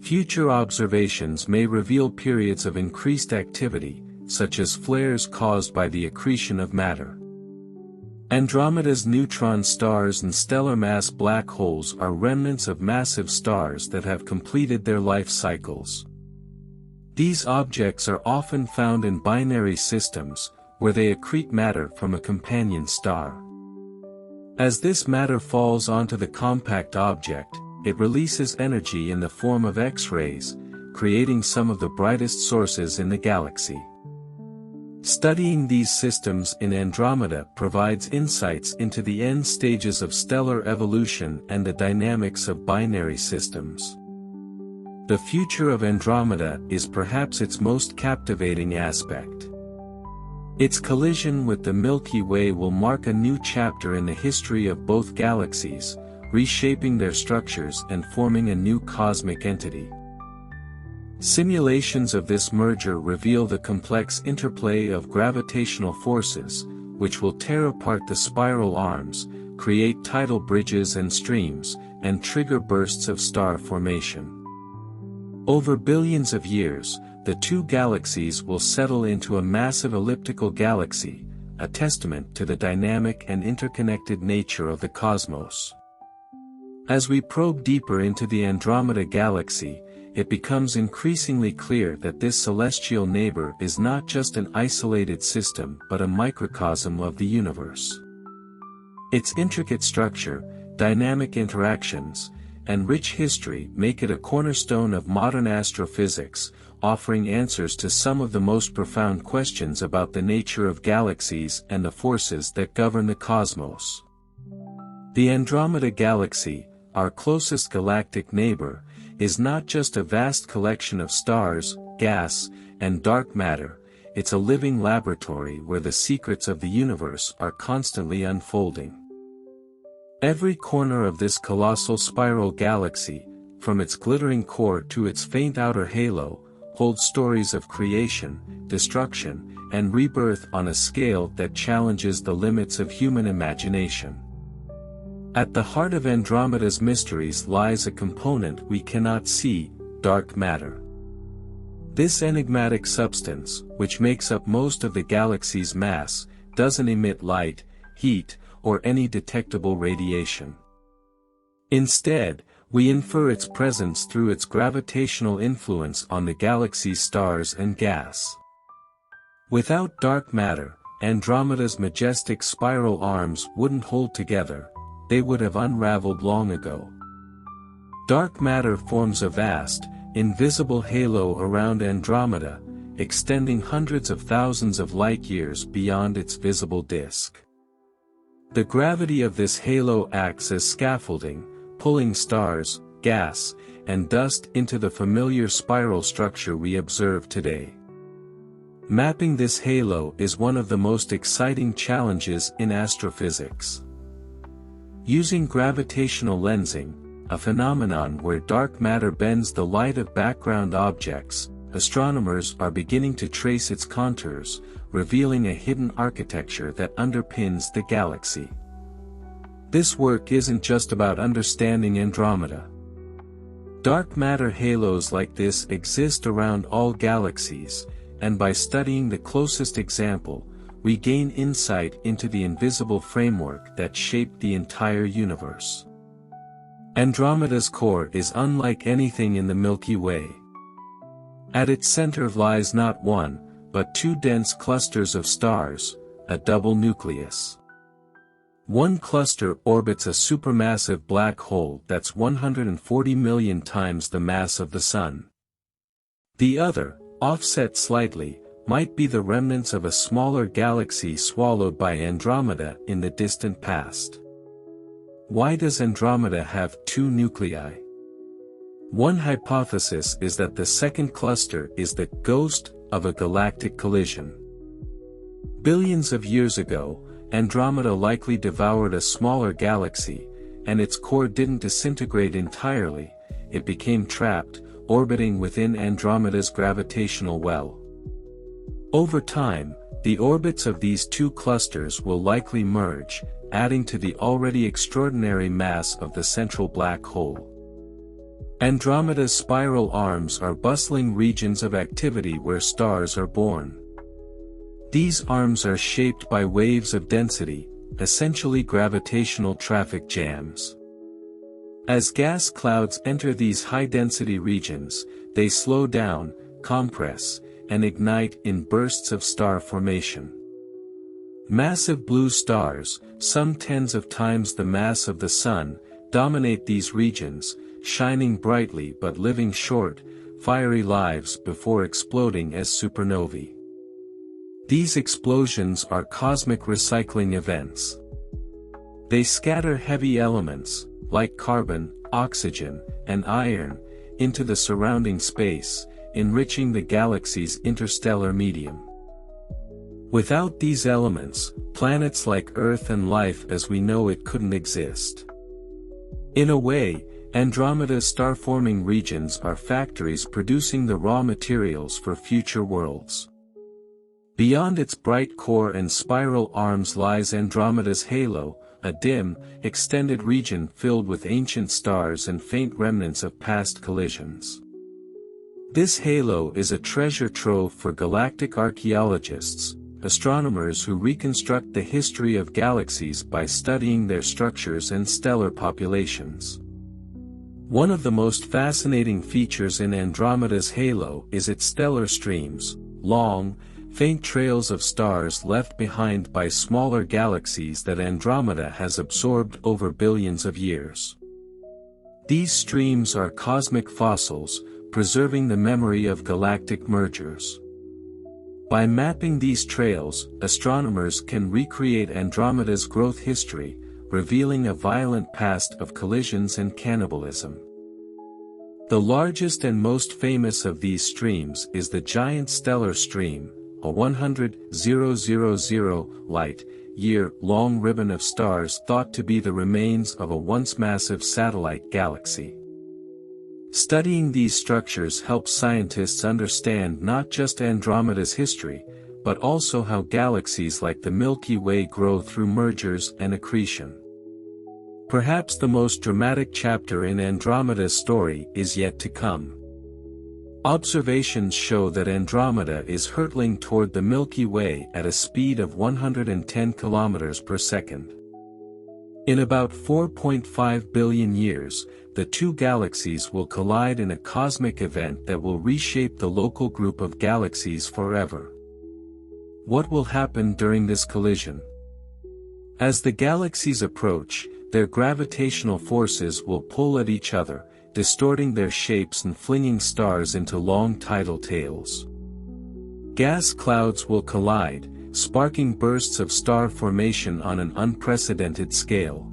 Future observations may reveal periods of increased activity, such as flares caused by the accretion of matter. Andromeda's neutron stars and stellar mass black holes are remnants of massive stars that have completed their life cycles. These objects are often found in binary systems, where they accrete matter from a companion star. As this matter falls onto the compact object, it releases energy in the form of X-rays, creating some of the brightest sources in the galaxy. Studying these systems in Andromeda provides insights into the end stages of stellar evolution and the dynamics of binary systems. The future of Andromeda is perhaps its most captivating aspect. Its collision with the Milky Way will mark a new chapter in the history of both galaxies, reshaping their structures and forming a new cosmic entity. Simulations of this merger reveal the complex interplay of gravitational forces, which will tear apart the spiral arms, create tidal bridges and streams, and trigger bursts of star formation. Over billions of years, the two galaxies will settle into a massive elliptical galaxy, a testament to the dynamic and interconnected nature of the cosmos. As we probe deeper into the Andromeda galaxy, it becomes increasingly clear that this celestial neighbor is not just an isolated system but a microcosm of the universe. Its intricate structure, dynamic interactions, and rich history make it a cornerstone of modern astrophysics, offering answers to some of the most profound questions about the nature of galaxies and the forces that govern the cosmos. The Andromeda galaxy, our closest galactic neighbor, is not just a vast collection of stars, gas, and dark matter, it's a living laboratory where the secrets of the universe are constantly unfolding. Every corner of this colossal spiral galaxy, from its glittering core to its faint outer halo, holds stories of creation, destruction, and rebirth on a scale that challenges the limits of human imagination. At the heart of Andromeda's mysteries lies a component we cannot see, dark matter. This enigmatic substance, which makes up most of the galaxy's mass, doesn't emit light, heat, or any detectable radiation. Instead, we infer its presence through its gravitational influence on the galaxy's stars and gas. Without dark matter, Andromeda's majestic spiral arms wouldn't hold together, they would have unraveled long ago. Dark matter forms a vast, invisible halo around Andromeda, extending hundreds of thousands of light-years beyond its visible disk. The gravity of this halo acts as scaffolding, pulling stars, gas, and dust into the familiar spiral structure we observe today. Mapping this halo is one of the most exciting challenges in astrophysics. Using gravitational lensing, a phenomenon where dark matter bends the light of background objects, astronomers are beginning to trace its contours, revealing a hidden architecture that underpins the galaxy. This work isn't just about understanding Andromeda. Dark matter halos like this exist around all galaxies, and by studying the closest example, we gain insight into the invisible framework that shaped the entire universe. Andromeda's core is unlike anything in the Milky Way. At its center lies not one, but two dense clusters of stars, a double nucleus. One cluster orbits a supermassive black hole that's 140 million times the mass of the Sun. The other, offset slightly, might be the remnants of a smaller galaxy swallowed by Andromeda in the distant past. Why does Andromeda have two nuclei? One hypothesis is that the second cluster is the ghost of a galactic collision. Billions of years ago, Andromeda likely devoured a smaller galaxy, and its core didn't disintegrate entirely, it became trapped, orbiting within Andromeda's gravitational well. Over time, the orbits of these two clusters will likely merge, adding to the already extraordinary mass of the central black hole. Andromeda's spiral arms are bustling regions of activity where stars are born. These arms are shaped by waves of density, essentially gravitational traffic jams. As gas clouds enter these high-density regions, they slow down, compress, and ignite in bursts of star formation. Massive blue stars, some tens of times the mass of the Sun, dominate these regions, shining brightly but living short, fiery lives before exploding as supernovae. These explosions are cosmic recycling events. They scatter heavy elements, like carbon, oxygen, and iron, into the surrounding space, enriching the galaxy's interstellar medium. Without these elements, planets like Earth and life as we know it couldn't exist. In a way, Andromeda's star-forming regions are factories producing the raw materials for future worlds. Beyond its bright core and spiral arms lies Andromeda's halo, a dim, extended region filled with ancient stars and faint remnants of past collisions. This halo is a treasure trove for galactic archaeologists, astronomers who reconstruct the history of galaxies by studying their structures and stellar populations. One of the most fascinating features in Andromeda's halo is its stellar streams, long, faint trails of stars left behind by smaller galaxies that Andromeda has absorbed over billions of years. These streams are cosmic fossils, preserving the memory of galactic mergers. By mapping these trails, astronomers can recreate Andromeda's growth history, revealing a violent past of collisions and cannibalism. The largest and most famous of these streams is the giant stellar stream, a 100,000 light-year-long ribbon of stars thought to be the remains of a once massive satellite galaxy. Studying these structures helps scientists understand not just Andromeda's history, but also how galaxies like the Milky Way grow through mergers and accretion. Perhaps the most dramatic chapter in Andromeda's story is yet to come. Observations show that Andromeda is hurtling toward the Milky Way at a speed of 110 kilometers per second. In about 4.5 billion years, the two galaxies will collide in a cosmic event that will reshape the local group of galaxies forever. What will happen during this collision? As the galaxies approach, their gravitational forces will pull at each other, distorting their shapes and flinging stars into long tidal tails. Gas clouds will collide, sparking bursts of star formation on an unprecedented scale.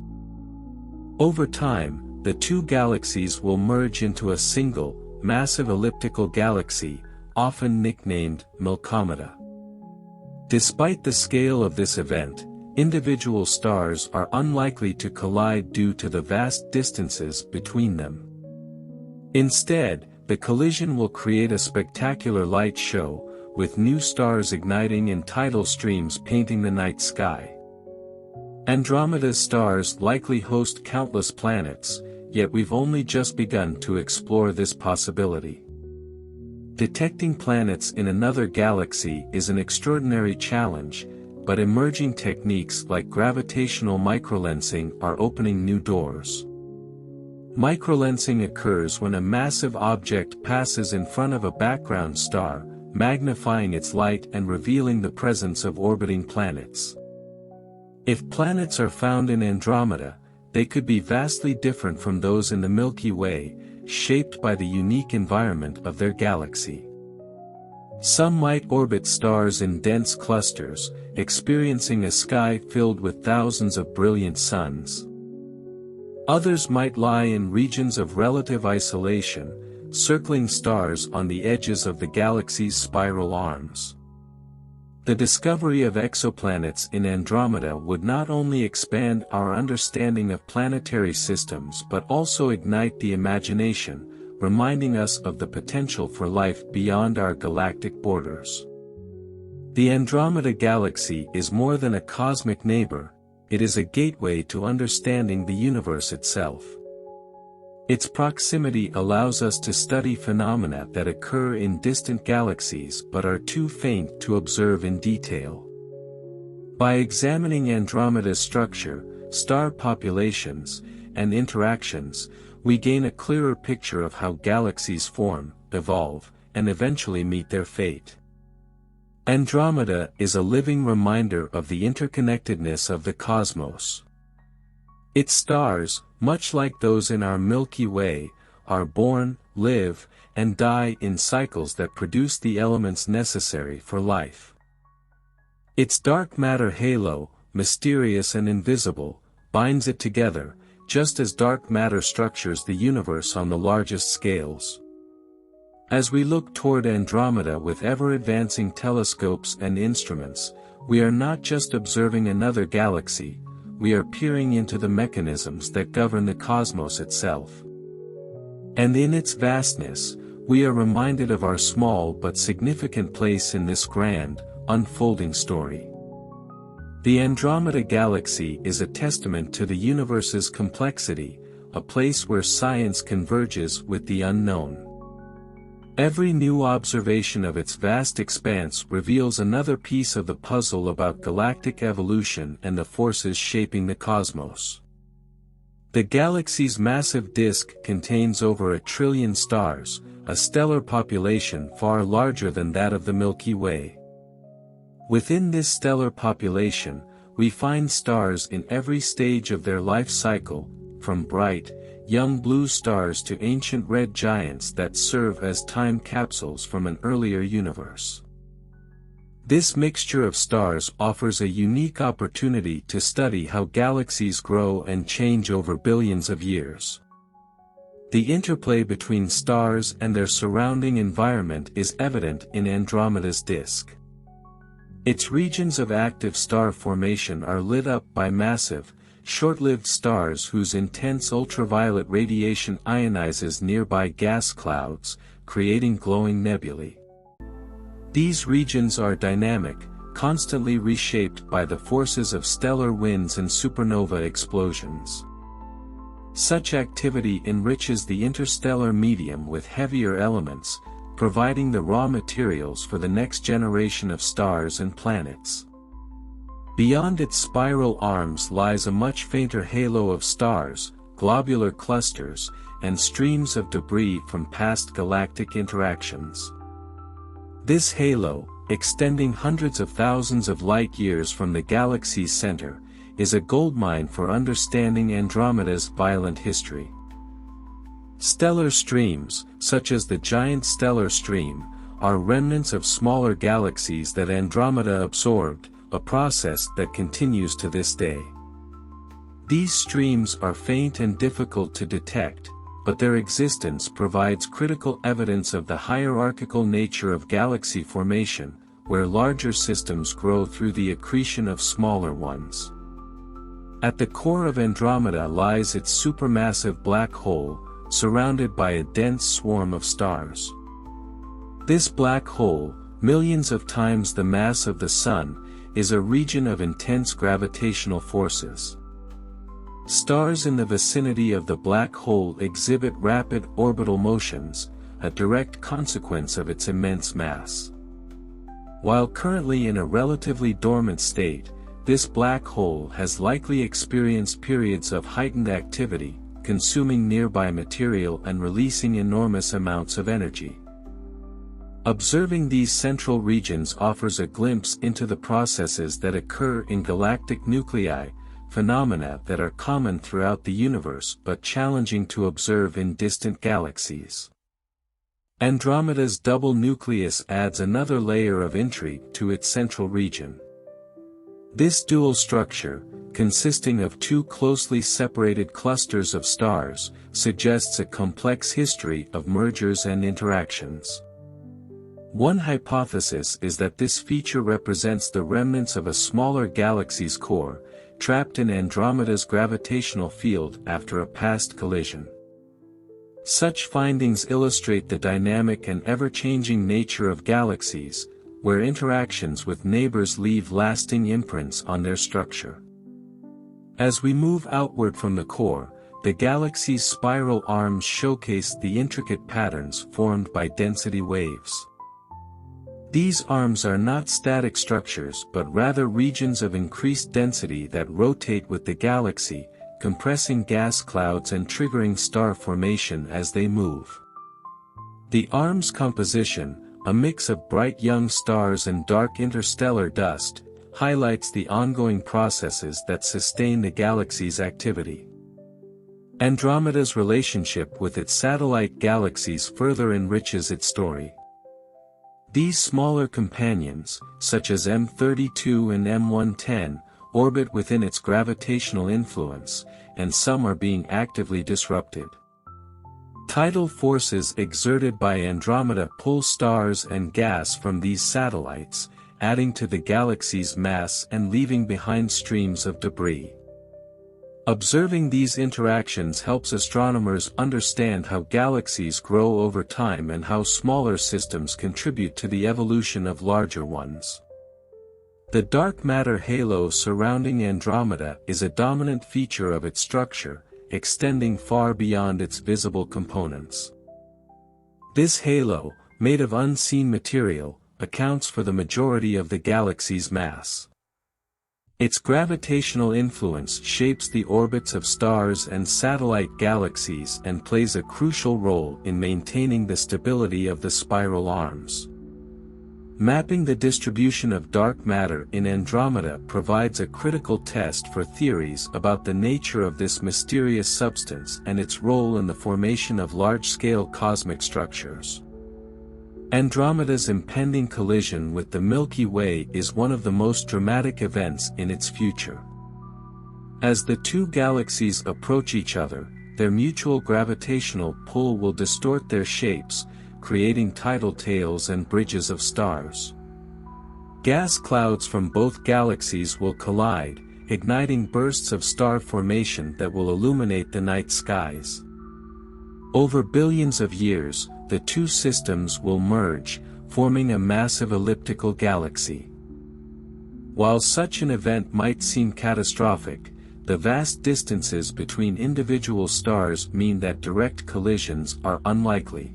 Over time, the two galaxies will merge into a single, massive elliptical galaxy, often nicknamed Milkomeda. Despite the scale of this event, individual stars are unlikely to collide due to the vast distances between them. Instead, the collision will create a spectacular light show, with new stars igniting and tidal streams painting the night sky. Andromeda's stars likely host countless planets, yet we've only just begun to explore this possibility. Detecting planets in another galaxy is an extraordinary challenge, but emerging techniques like gravitational microlensing are opening new doors. Microlensing occurs when a massive object passes in front of a background star, magnifying its light and revealing the presence of orbiting planets. If planets are found in Andromeda, they could be vastly different from those in the Milky Way, shaped by the unique environment of their galaxy. Some might orbit stars in dense clusters, experiencing a sky filled with thousands of brilliant suns. Others might lie in regions of relative isolation, circling stars on the edges of the galaxy's spiral arms. The discovery of exoplanets in Andromeda would not only expand our understanding of planetary systems but also ignite the imagination, reminding us of the potential for life beyond our galactic borders. The Andromeda Galaxy is more than a cosmic neighbor, it is a gateway to understanding the universe itself. Its proximity allows us to study phenomena that occur in distant galaxies but are too faint to observe in detail. By examining Andromeda's structure, star populations, and interactions, we gain a clearer picture of how galaxies form, evolve, and eventually meet their fate. Andromeda is a living reminder of the interconnectedness of the cosmos. Its stars, much like those in our Milky Way, are born, live, and die in cycles that produce the elements necessary for life. Its dark matter halo, mysterious and invisible, binds it together, just as dark matter structures the universe on the largest scales. As we look toward Andromeda with ever-advancing telescopes and instruments, we are not just observing another galaxy, we are peering into the mechanisms that govern the cosmos itself. And in its vastness, we are reminded of our small but significant place in this grand, unfolding story. The Andromeda Galaxy is a testament to the universe's complexity, a place where science converges with the unknown. Every new observation of its vast expanse reveals another piece of the puzzle about galactic evolution and the forces shaping the cosmos. The galaxy's massive disk contains over 1 trillion stars, a stellar population far larger than that of the Milky Way. Within this stellar population, we find stars in every stage of their life cycle, from bright, young blue stars to ancient red giants that serve as time capsules from an earlier universe. This mixture of stars offers a unique opportunity to study how galaxies grow and change over billions of years. The interplay between stars and their surrounding environment is evident in Andromeda's disk. Its regions of active star formation are lit up by massive, short-lived stars whose intense ultraviolet radiation ionizes nearby gas clouds, creating glowing nebulae. These regions are dynamic, constantly reshaped by the forces of stellar winds and supernova explosions. Such activity enriches the interstellar medium with heavier elements, providing the raw materials for the next generation of stars and planets. Beyond its spiral arms lies a much fainter halo of stars, globular clusters, and streams of debris from past galactic interactions. This halo, extending hundreds of thousands of light-years from the galaxy's center, is a goldmine for understanding Andromeda's violent history. Stellar streams, such as the giant stellar stream, are remnants of smaller galaxies that Andromeda absorbed, a process that continues to this day. These streams are faint and difficult to detect, but their existence provides critical evidence of the hierarchical nature of galaxy formation, where larger systems grow through the accretion of smaller ones. At the core of Andromeda lies its supermassive black hole, surrounded by a dense swarm of stars. This black hole, millions of times the mass of the Sun, is a region of intense gravitational forces. Stars in the vicinity of the black hole exhibit rapid orbital motions, a direct consequence of its immense mass. While currently in a relatively dormant state, this black hole has likely experienced periods of heightened activity, consuming nearby material and releasing enormous amounts of energy. Observing these central regions offers a glimpse into the processes that occur in galactic nuclei, phenomena that are common throughout the universe but challenging to observe in distant galaxies. Andromeda's double nucleus adds another layer of intrigue to its central region. This dual structure, consisting of two closely separated clusters of stars, suggests a complex history of mergers and interactions. One hypothesis is that this feature represents the remnants of a smaller galaxy's core, trapped in Andromeda's gravitational field after a past collision. Such findings illustrate the dynamic and ever-changing nature of galaxies, where interactions with neighbors leave lasting imprints on their structure. As we move outward from the core, the galaxy's spiral arms showcase the intricate patterns formed by density waves. These arms are not static structures but rather regions of increased density that rotate with the galaxy, compressing gas clouds and triggering star formation as they move. The arm's composition, a mix of bright young stars and dark interstellar dust, highlights the ongoing processes that sustain the galaxy's activity. Andromeda's relationship with its satellite galaxies further enriches its story. These smaller companions, such as M32 and M110, orbit within its gravitational influence, and some are being actively disrupted. Tidal forces exerted by Andromeda pull stars and gas from these satellites, adding to the galaxy's mass and leaving behind streams of debris. Observing these interactions helps astronomers understand how galaxies grow over time and how smaller systems contribute to the evolution of larger ones. The dark matter halo surrounding Andromeda is a dominant feature of its structure, extending far beyond its visible components. This halo, made of unseen material, accounts for the majority of the galaxy's mass. Its gravitational influence shapes the orbits of stars and satellite galaxies and plays a crucial role in maintaining the stability of the spiral arms. Mapping the distribution of dark matter in Andromeda provides a critical test for theories about the nature of this mysterious substance and its role in the formation of large-scale cosmic structures. Andromeda's impending collision with the Milky Way is one of the most dramatic events in its future. As the two galaxies approach each other, their mutual gravitational pull will distort their shapes, creating tidal tails and bridges of stars. Gas clouds from both galaxies will collide, igniting bursts of star formation that will illuminate the night skies. Over billions of years, the two systems will merge, forming a massive elliptical galaxy. While such an event might seem catastrophic, the vast distances between individual stars mean that direct collisions are unlikely.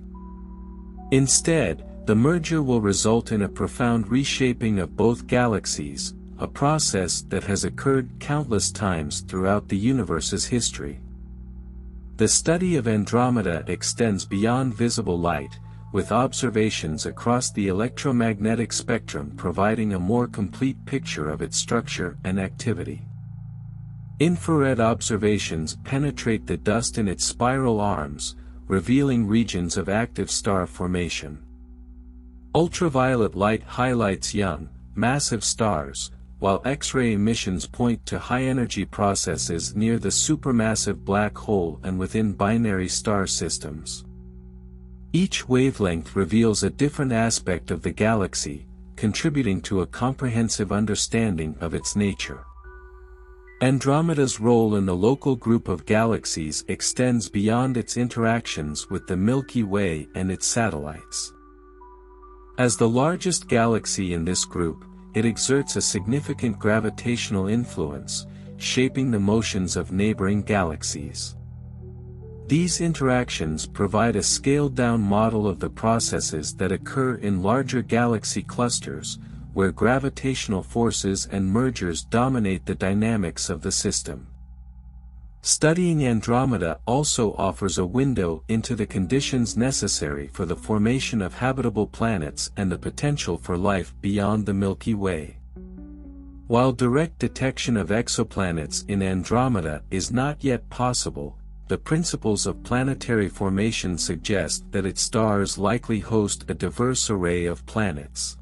Instead, the merger will result in a profound reshaping of both galaxies, a process that has occurred countless times throughout the universe's history. The study of Andromeda extends beyond visible light, with observations across the electromagnetic spectrum providing a more complete picture of its structure and activity. Infrared observations penetrate the dust in its spiral arms, revealing regions of active star formation. Ultraviolet light highlights young, massive stars, while X-ray emissions point to high-energy processes near the supermassive black hole and within binary star systems. Each wavelength reveals a different aspect of the galaxy, contributing to a comprehensive understanding of its nature. Andromeda's role in the local group of galaxies extends beyond its interactions with the Milky Way and its satellites. As the largest galaxy in this group, it exerts a significant gravitational influence, shaping the motions of neighboring galaxies. These interactions provide a scaled-down model of the processes that occur in larger galaxy clusters, where gravitational forces and mergers dominate the dynamics of the system. Studying Andromeda also offers a window into the conditions necessary for the formation of habitable planets and the potential for life beyond the Milky Way. While direct detection of exoplanets in Andromeda is not yet possible, the principles of planetary formation suggest that its stars likely host a diverse array of planets.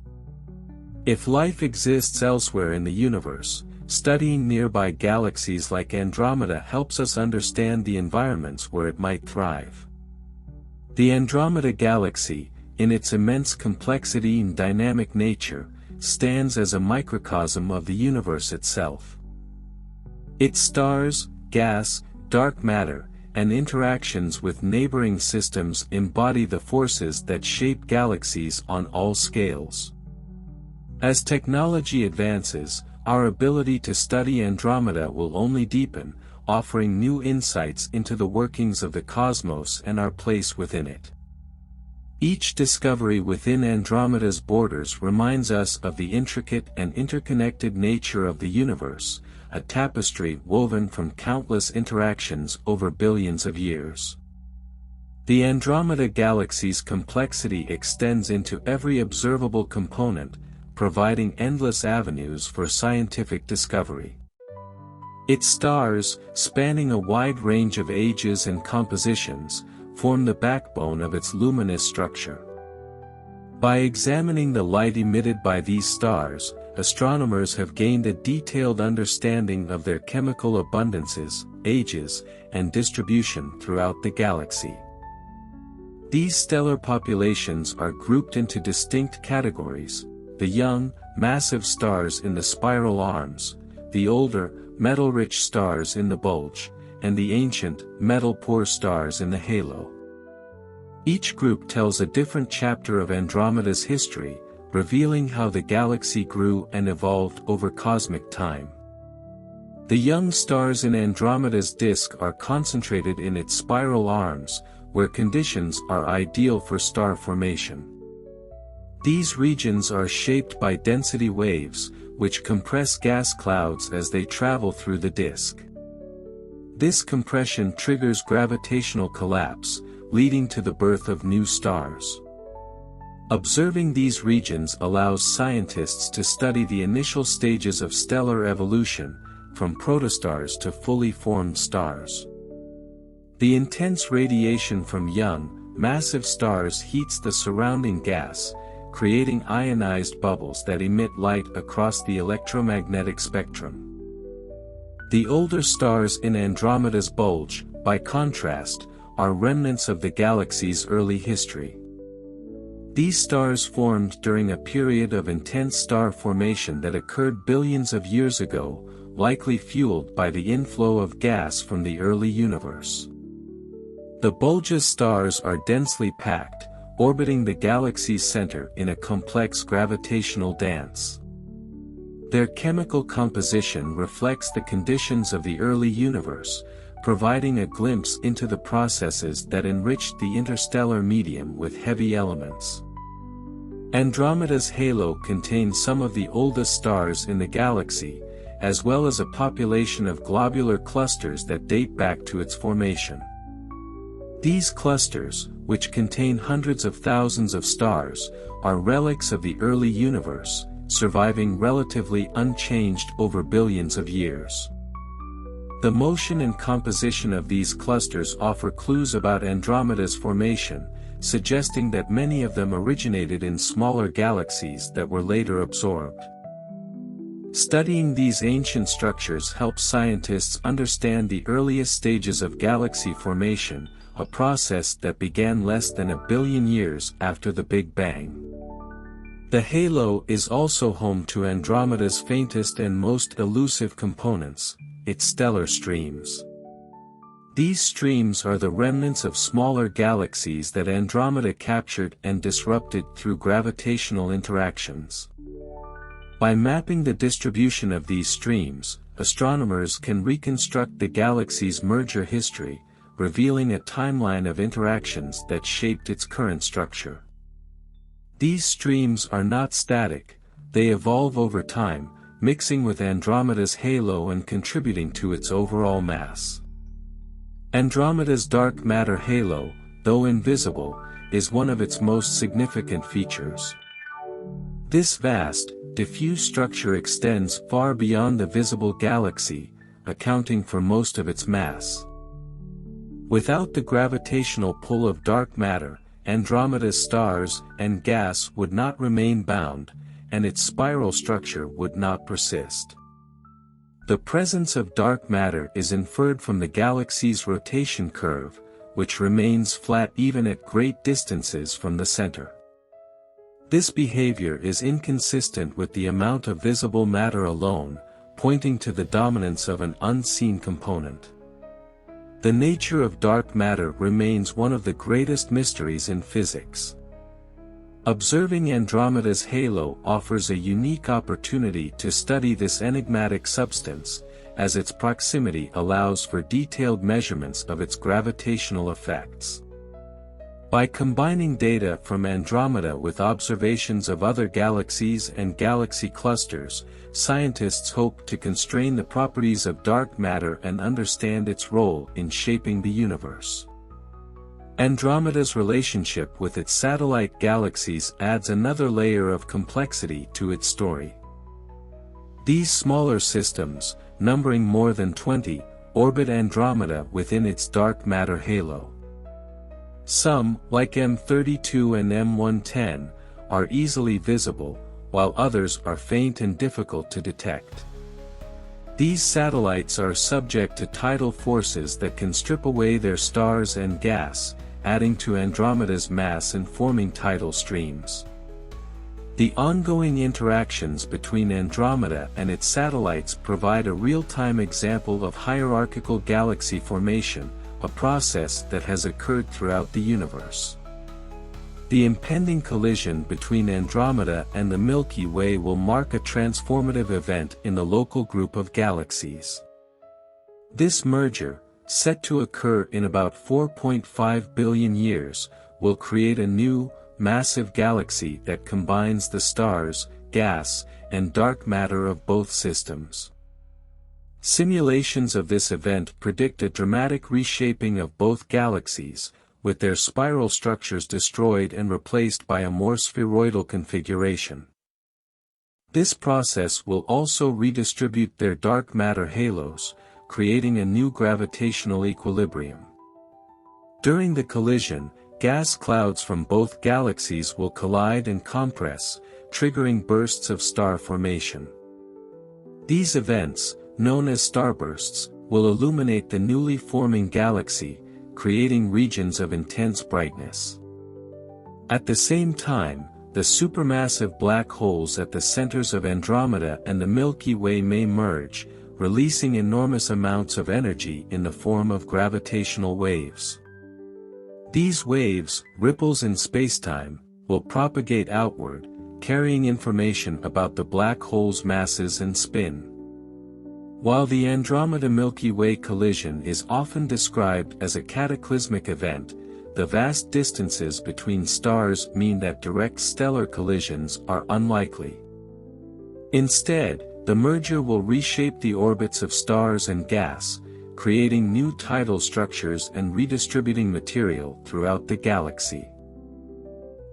If life exists elsewhere in the universe, studying nearby galaxies like Andromeda helps us understand the environments where it might thrive. The Andromeda Galaxy, in its immense complexity and dynamic nature, stands as a microcosm of the universe itself. Its stars, gas, dark matter, and interactions with neighboring systems embody the forces that shape galaxies on all scales. As technology advances, our ability to study Andromeda will only deepen, offering new insights into the workings of the cosmos and our place within it. Each discovery within Andromeda's borders reminds us of the intricate and interconnected nature of the universe, a tapestry woven from countless interactions over billions of years. The Andromeda Galaxy's complexity extends into every observable component, providing endless avenues for scientific discovery. Its stars, spanning a wide range of ages and compositions, form the backbone of its luminous structure. By examining the light emitted by these stars, astronomers have gained a detailed understanding of their chemical abundances, ages, and distribution throughout the galaxy. These stellar populations are grouped into distinct categories: the young, massive stars in the spiral arms, the older, metal-rich stars in the bulge, and the ancient, metal-poor stars in the halo. Each group tells a different chapter of Andromeda's history, revealing how the galaxy grew and evolved over cosmic time. The young stars in Andromeda's disk are concentrated in its spiral arms, where conditions are ideal for star formation. These regions are shaped by density waves, which compress gas clouds as they travel through the disk. This compression triggers gravitational collapse, leading to the birth of new stars. Observing these regions allows scientists to study the initial stages of stellar evolution, from protostars to fully formed stars. The intense radiation from young, massive stars heats the surrounding gas, creating ionized bubbles that emit light across the electromagnetic spectrum. The older stars in Andromeda's bulge, by contrast, are remnants of the galaxy's early history. These stars formed during a period of intense star formation that occurred billions of years ago, likely fueled by the inflow of gas from the early universe. The bulge's stars are densely packed, orbiting the galaxy's center in a complex gravitational dance. Their chemical composition reflects the conditions of the early universe, providing a glimpse into the processes that enriched the interstellar medium with heavy elements. Andromeda's halo contains some of the oldest stars in the galaxy, as well as a population of globular clusters that date back to its formation. These clusters, which contain hundreds of thousands of stars, are relics of the early universe, surviving relatively unchanged over billions of years. The motion and composition of these clusters offer clues about Andromeda's formation, suggesting that many of them originated in smaller galaxies that were later absorbed. Studying these ancient structures helps scientists understand the earliest stages of galaxy formation, a process that began less than 1 billion years after the Big Bang. The halo is also home to Andromeda's faintest and most elusive components, its stellar streams. These streams are the remnants of smaller galaxies that Andromeda captured and disrupted through gravitational interactions. By mapping the distribution of these streams, astronomers can reconstruct the galaxy's merger history, revealing a timeline of interactions that shaped its current structure. These streams are not static, they evolve over time, mixing with Andromeda's halo and contributing to its overall mass. Andromeda's dark matter halo, though invisible, is one of its most significant features. This vast, diffuse structure extends far beyond the visible galaxy, accounting for most of its mass. Without the gravitational pull of dark matter, Andromeda's stars and gas would not remain bound, and its spiral structure would not persist. The presence of dark matter is inferred from the galaxy's rotation curve, which remains flat even at great distances from the center. This behavior is inconsistent with the amount of visible matter alone, pointing to the dominance of an unseen component. The nature of dark matter remains one of the greatest mysteries in physics. Observing Andromeda's halo offers a unique opportunity to study this enigmatic substance, as its proximity allows for detailed measurements of its gravitational effects. By combining data from Andromeda with observations of other galaxies and galaxy clusters, scientists hope to constrain the properties of dark matter and understand its role in shaping the universe. Andromeda's relationship with its satellite galaxies adds another layer of complexity to its story. These smaller systems, numbering more than 20, orbit Andromeda within its dark matter halo. Some, like M32 and M110, are easily visible, while others are faint and difficult to detect. These satellites are subject to tidal forces that can strip away their stars and gas, adding to Andromeda's mass and forming tidal streams. The ongoing interactions between Andromeda and its satellites provide a real-time example of hierarchical galaxy formation, a process that has occurred throughout the universe. The impending collision between Andromeda and the Milky Way will mark a transformative event in the local group of galaxies. This merger, set to occur in about 4.5 billion years, will create a new, massive galaxy that combines the stars, gas, and dark matter of both systems. Simulations of this event predict a dramatic reshaping of both galaxies, with their spiral structures destroyed and replaced by a more spheroidal configuration. This process will also redistribute their dark matter halos, creating a new gravitational equilibrium. During the collision, gas clouds from both galaxies will collide and compress, triggering bursts of star formation. These events, known as starbursts, will illuminate the newly forming galaxy, creating regions of intense brightness. At the same time, the supermassive black holes at the centers of Andromeda and the Milky Way may merge, releasing enormous amounts of energy in the form of gravitational waves. These waves, ripples in spacetime, will propagate outward, carrying information about the black hole's masses and spin. While the Andromeda-Milky Way collision is often described as a cataclysmic event, the vast distances between stars mean that direct stellar collisions are unlikely. Instead, the merger will reshape the orbits of stars and gas, creating new tidal structures and redistributing material throughout the galaxy.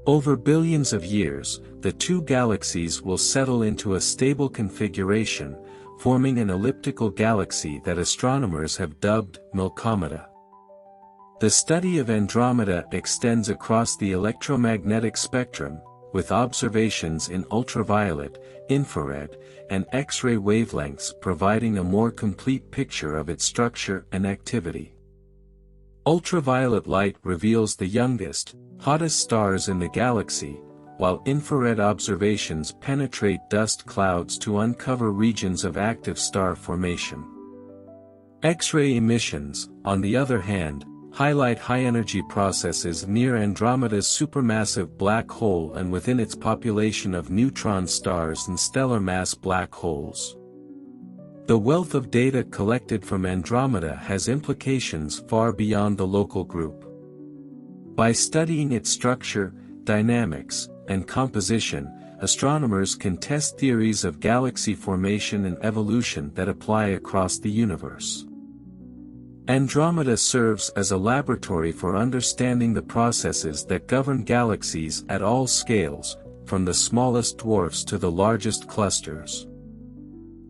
Over billions of years, the two galaxies will settle into a stable configuration, forming an elliptical galaxy that astronomers have dubbed Milkomeda. The study of Andromeda extends across the electromagnetic spectrum, with observations in ultraviolet, infrared, and X-ray wavelengths providing a more complete picture of its structure and activity. Ultraviolet light reveals the youngest, hottest stars in the galaxy, while infrared observations penetrate dust clouds to uncover regions of active star formation. X-ray emissions, on the other hand, highlight high-energy processes near Andromeda's supermassive black hole and within its population of neutron stars and stellar mass black holes. The wealth of data collected from Andromeda has implications far beyond the local group. By studying its structure, dynamics, and composition, astronomers can test theories of galaxy formation and evolution that apply across the universe. Andromeda serves as a laboratory for understanding the processes that govern galaxies at all scales, from the smallest dwarfs to the largest clusters.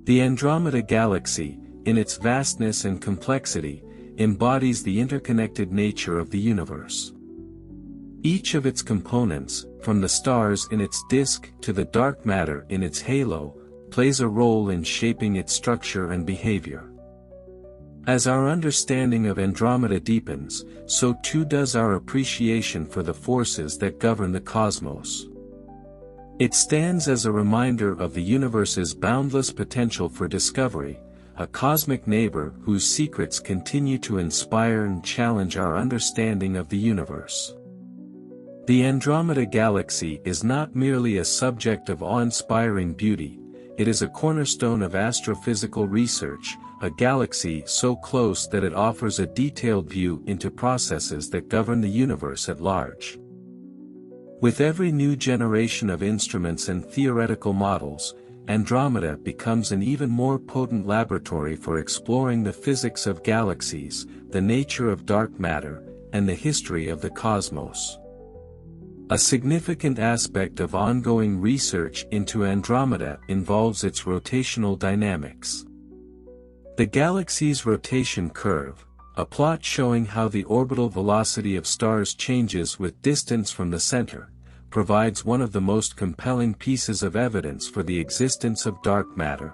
The Andromeda Galaxy, in its vastness and complexity, embodies the interconnected nature of the universe. Each of its components, from the stars in its disk to the dark matter in its halo, plays a role in shaping its structure and behavior. As our understanding of Andromeda deepens, so too does our appreciation for the forces that govern the cosmos. It stands as a reminder of the universe's boundless potential for discovery, a cosmic neighbor whose secrets continue to inspire and challenge our understanding of the universe. The Andromeda Galaxy is not merely a subject of awe-inspiring beauty, it is a cornerstone of astrophysical research, a galaxy so close that it offers a detailed view into processes that govern the universe at large. With every new generation of instruments and theoretical models, Andromeda becomes an even more potent laboratory for exploring the physics of galaxies, the nature of dark matter, and the history of the cosmos. A significant aspect of ongoing research into Andromeda involves its rotational dynamics. The galaxy's rotation curve, a plot showing how the orbital velocity of stars changes with distance from the center, provides one of the most compelling pieces of evidence for the existence of dark matter.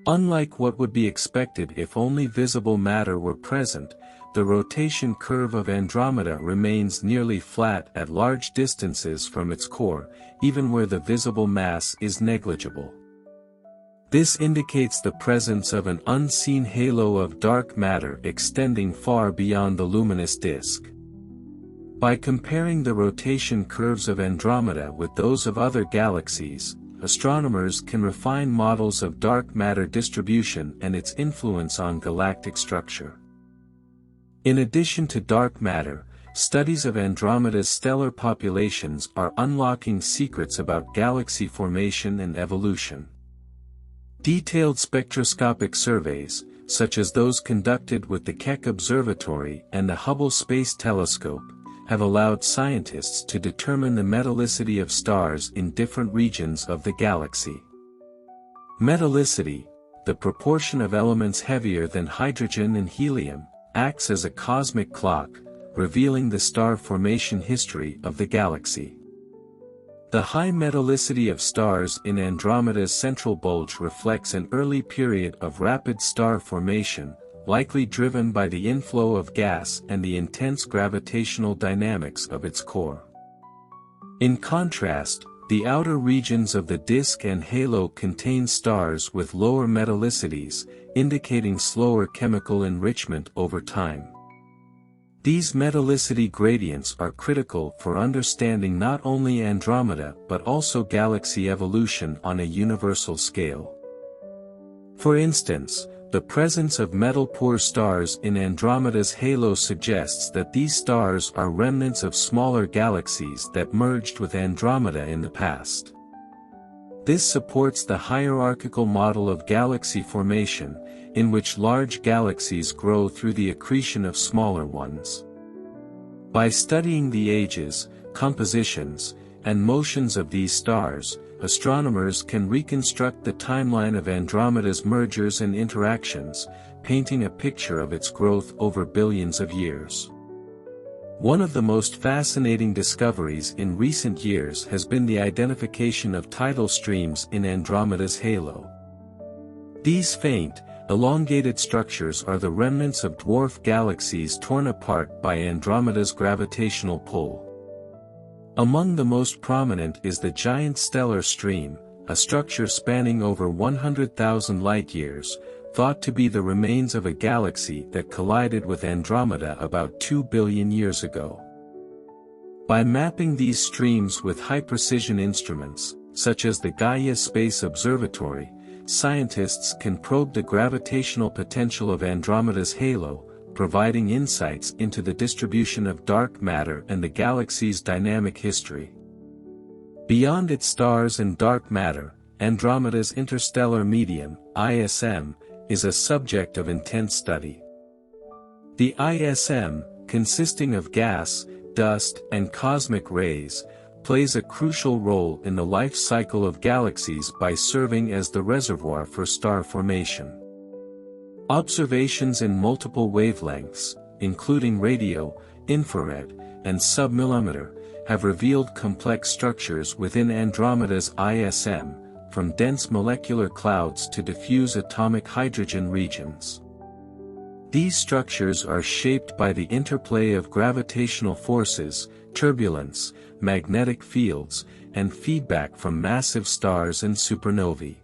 Unlike what would be expected if only visible matter were present, the rotation curve of Andromeda remains nearly flat at large distances from its core, even where the visible mass is negligible. This indicates the presence of an unseen halo of dark matter extending far beyond the luminous disk. By comparing the rotation curves of Andromeda with those of other galaxies, astronomers can refine models of dark matter distribution and its influence on galactic structure. In addition to dark matter, studies of Andromeda's stellar populations are unlocking secrets about galaxy formation and evolution. Detailed spectroscopic surveys, such as those conducted with the Keck Observatory and the Hubble Space Telescope, have allowed scientists to determine the metallicity of stars in different regions of the galaxy. Metallicity, the proportion of elements heavier than hydrogen and helium, acts as a cosmic clock, revealing the star formation history of the galaxy. The high metallicity of stars in Andromeda's central bulge reflects an early period of rapid star formation, likely driven by the inflow of gas and the intense gravitational dynamics of its core. In contrast, the outer regions of the disk and halo contain stars with lower metallicities, indicating slower chemical enrichment over time. These metallicity gradients are critical for understanding not only Andromeda but also galaxy evolution on a universal scale. For instance, the presence of metal-poor stars in Andromeda's halo suggests that these stars are remnants of smaller galaxies that merged with Andromeda in the past. This supports the hierarchical model of galaxy formation, in which large galaxies grow through the accretion of smaller ones. By studying the ages, compositions, and motions of these stars, astronomers can reconstruct the timeline of Andromeda's mergers and interactions, painting a picture of its growth over billions of years. One of the most fascinating discoveries in recent years has been the identification of tidal streams in Andromeda's halo. These faint, elongated structures are the remnants of dwarf galaxies torn apart by Andromeda's gravitational pull. Among the most prominent is the giant stellar stream, a structure spanning over 100,000 light-years, thought to be the remains of a galaxy that collided with Andromeda about 2 billion years ago. By mapping these streams with high-precision instruments, such as the Gaia Space Observatory, scientists can probe the gravitational potential of Andromeda's halo, providing insights into the distribution of dark matter and the galaxy's dynamic history. Beyond its stars and dark matter, Andromeda's interstellar medium, ISM, is a subject of intense study. The ISM, consisting of gas, dust, and cosmic rays, plays a crucial role in the life cycle of galaxies by serving as the reservoir for star formation. Observations in multiple wavelengths, including radio, infrared, and submillimeter, have revealed complex structures within Andromeda's ISM, from dense molecular clouds to diffuse atomic hydrogen regions. These structures are shaped by the interplay of gravitational forces, turbulence, magnetic fields, and feedback from massive stars and supernovae.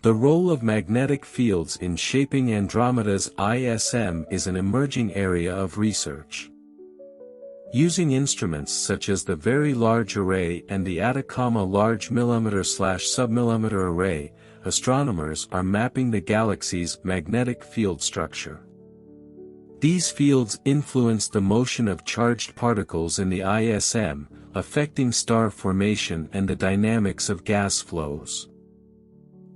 The role of magnetic fields in shaping Andromeda's ISM is an emerging area of research. Using instruments such as the Very Large Array and the Atacama Large Millimeter/Submillimeter Array, astronomers are mapping the galaxy's magnetic field structure. These fields influence the motion of charged particles in the ISM, affecting star formation and the dynamics of gas flows.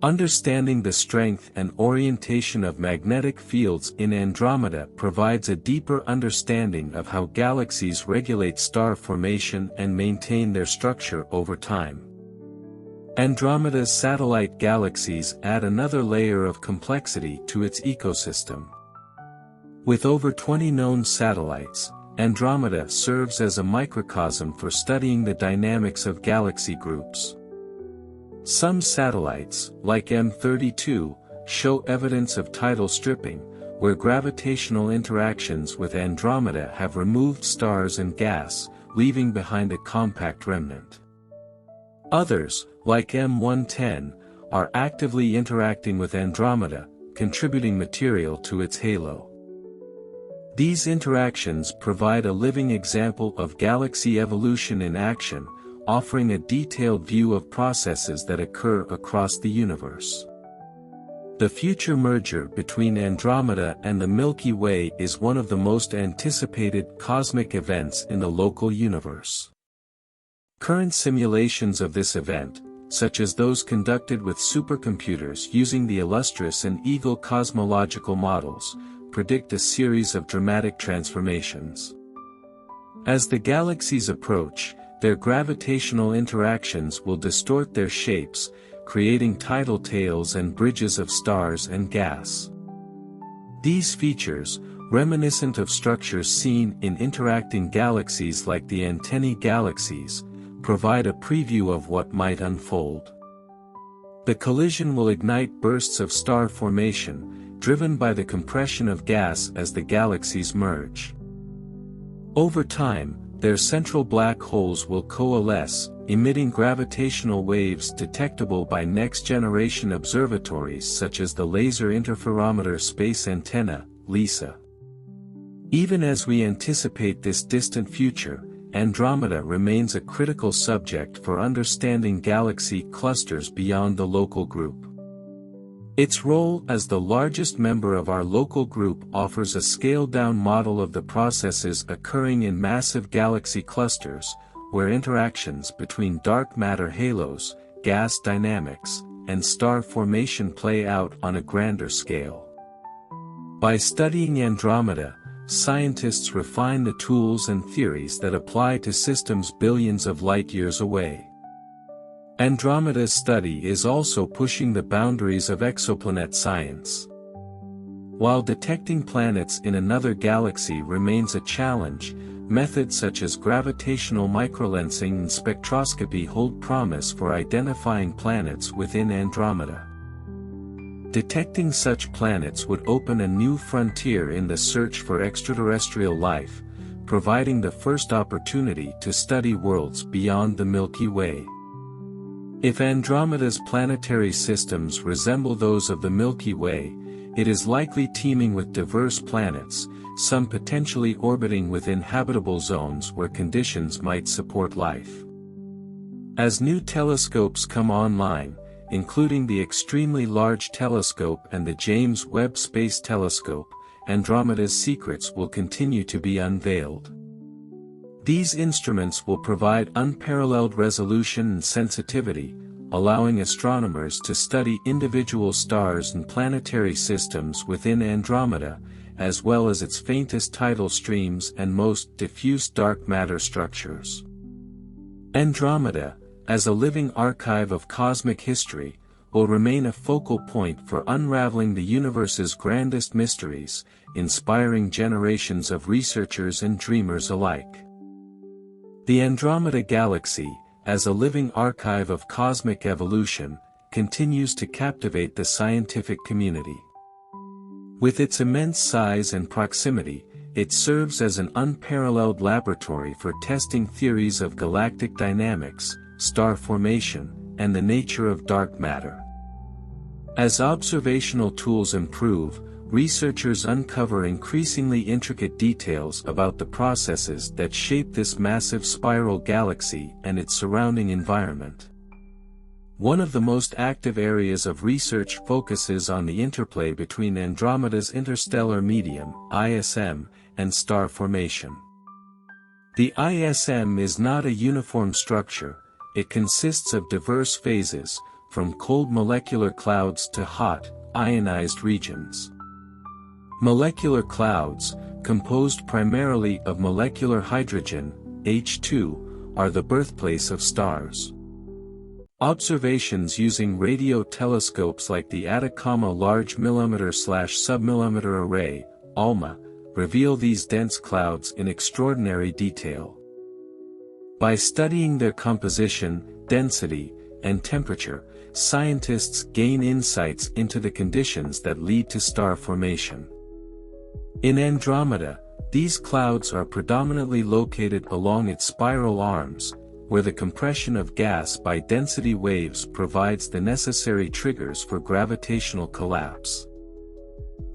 Understanding the strength and orientation of magnetic fields in Andromeda provides a deeper understanding of how galaxies regulate star formation and maintain their structure over time. Andromeda's satellite galaxies add another layer of complexity to its ecosystem. With over 20 known satellites, Andromeda serves as a microcosm for studying the dynamics of galaxy groups. Some satellites, like M32, show evidence of tidal stripping, where gravitational interactions with Andromeda have removed stars and gas, leaving behind a compact remnant. Others, like M110, are actively interacting with Andromeda, contributing material to its halo. These interactions provide a living example of galaxy evolution in action, offering a detailed view of processes that occur across the universe. The future merger between Andromeda and the Milky Way is one of the most anticipated cosmic events in the local universe. Current simulations of this event, such as those conducted with supercomputers using the Illustris and Eagle cosmological models, predict a series of dramatic transformations. As the galaxies approach, their gravitational interactions will distort their shapes, creating tidal tails and bridges of stars and gas. These features, reminiscent of structures seen in interacting galaxies like the antennae galaxies, provide a preview of what might unfold. The collision will ignite bursts of star formation, driven by the compression of gas as the galaxies merge. Over time, their central black holes will coalesce, emitting gravitational waves detectable by next-generation observatories such as the Laser Interferometer Space Antenna, LISA. Even as we anticipate this distant future, Andromeda remains a critical subject for understanding galaxy clusters beyond the local group. Its role as the largest member of our local group offers a scaled-down model of the processes occurring in massive galaxy clusters, where interactions between dark matter halos, gas dynamics, and star formation play out on a grander scale. By studying Andromeda, scientists refine the tools and theories that apply to systems billions of light-years away. Andromeda's study is also pushing the boundaries of exoplanet science. While detecting planets in another galaxy remains a challenge, methods such as gravitational microlensing and spectroscopy hold promise for identifying planets within Andromeda. Detecting such planets would open a new frontier in the search for extraterrestrial life, providing the first opportunity to study worlds beyond the Milky Way. If Andromeda's planetary systems resemble those of the Milky Way, it is likely teeming with diverse planets, some potentially orbiting within habitable zones where conditions might support life. As new telescopes come online, including the Extremely Large Telescope and the James Webb Space Telescope, Andromeda's secrets will continue to be unveiled. These instruments will provide unparalleled resolution and sensitivity, allowing astronomers to study individual stars and planetary systems within Andromeda, as well as its faintest tidal streams and most diffuse dark matter structures. Andromeda, as a living archive of cosmic history, will remain a focal point for unraveling the universe's grandest mysteries, inspiring generations of researchers and dreamers alike. The Andromeda Galaxy, as a living archive of cosmic evolution, continues to captivate the scientific community. With its immense size and proximity, it serves as an unparalleled laboratory for testing theories of galactic dynamics, star formation, and the nature of dark matter. As observational tools improve, researchers uncover increasingly intricate details about the processes that shape this massive spiral galaxy and its surrounding environment. One of the most active areas of research focuses on the interplay between Andromeda's interstellar medium, ISM, and star formation. The ISM is not a uniform structure. It consists of diverse phases, from cold molecular clouds to hot, ionized regions. Molecular clouds, composed primarily of molecular hydrogen, H2, are the birthplace of stars. Observations using radio telescopes like the Atacama Large Millimeter/Submillimeter Array, ALMA, reveal these dense clouds in extraordinary detail. By studying their composition, density, and temperature, scientists gain insights into the conditions that lead to star formation. In Andromeda, these clouds are predominantly located along its spiral arms, where the compression of gas by density waves provides the necessary triggers for gravitational collapse.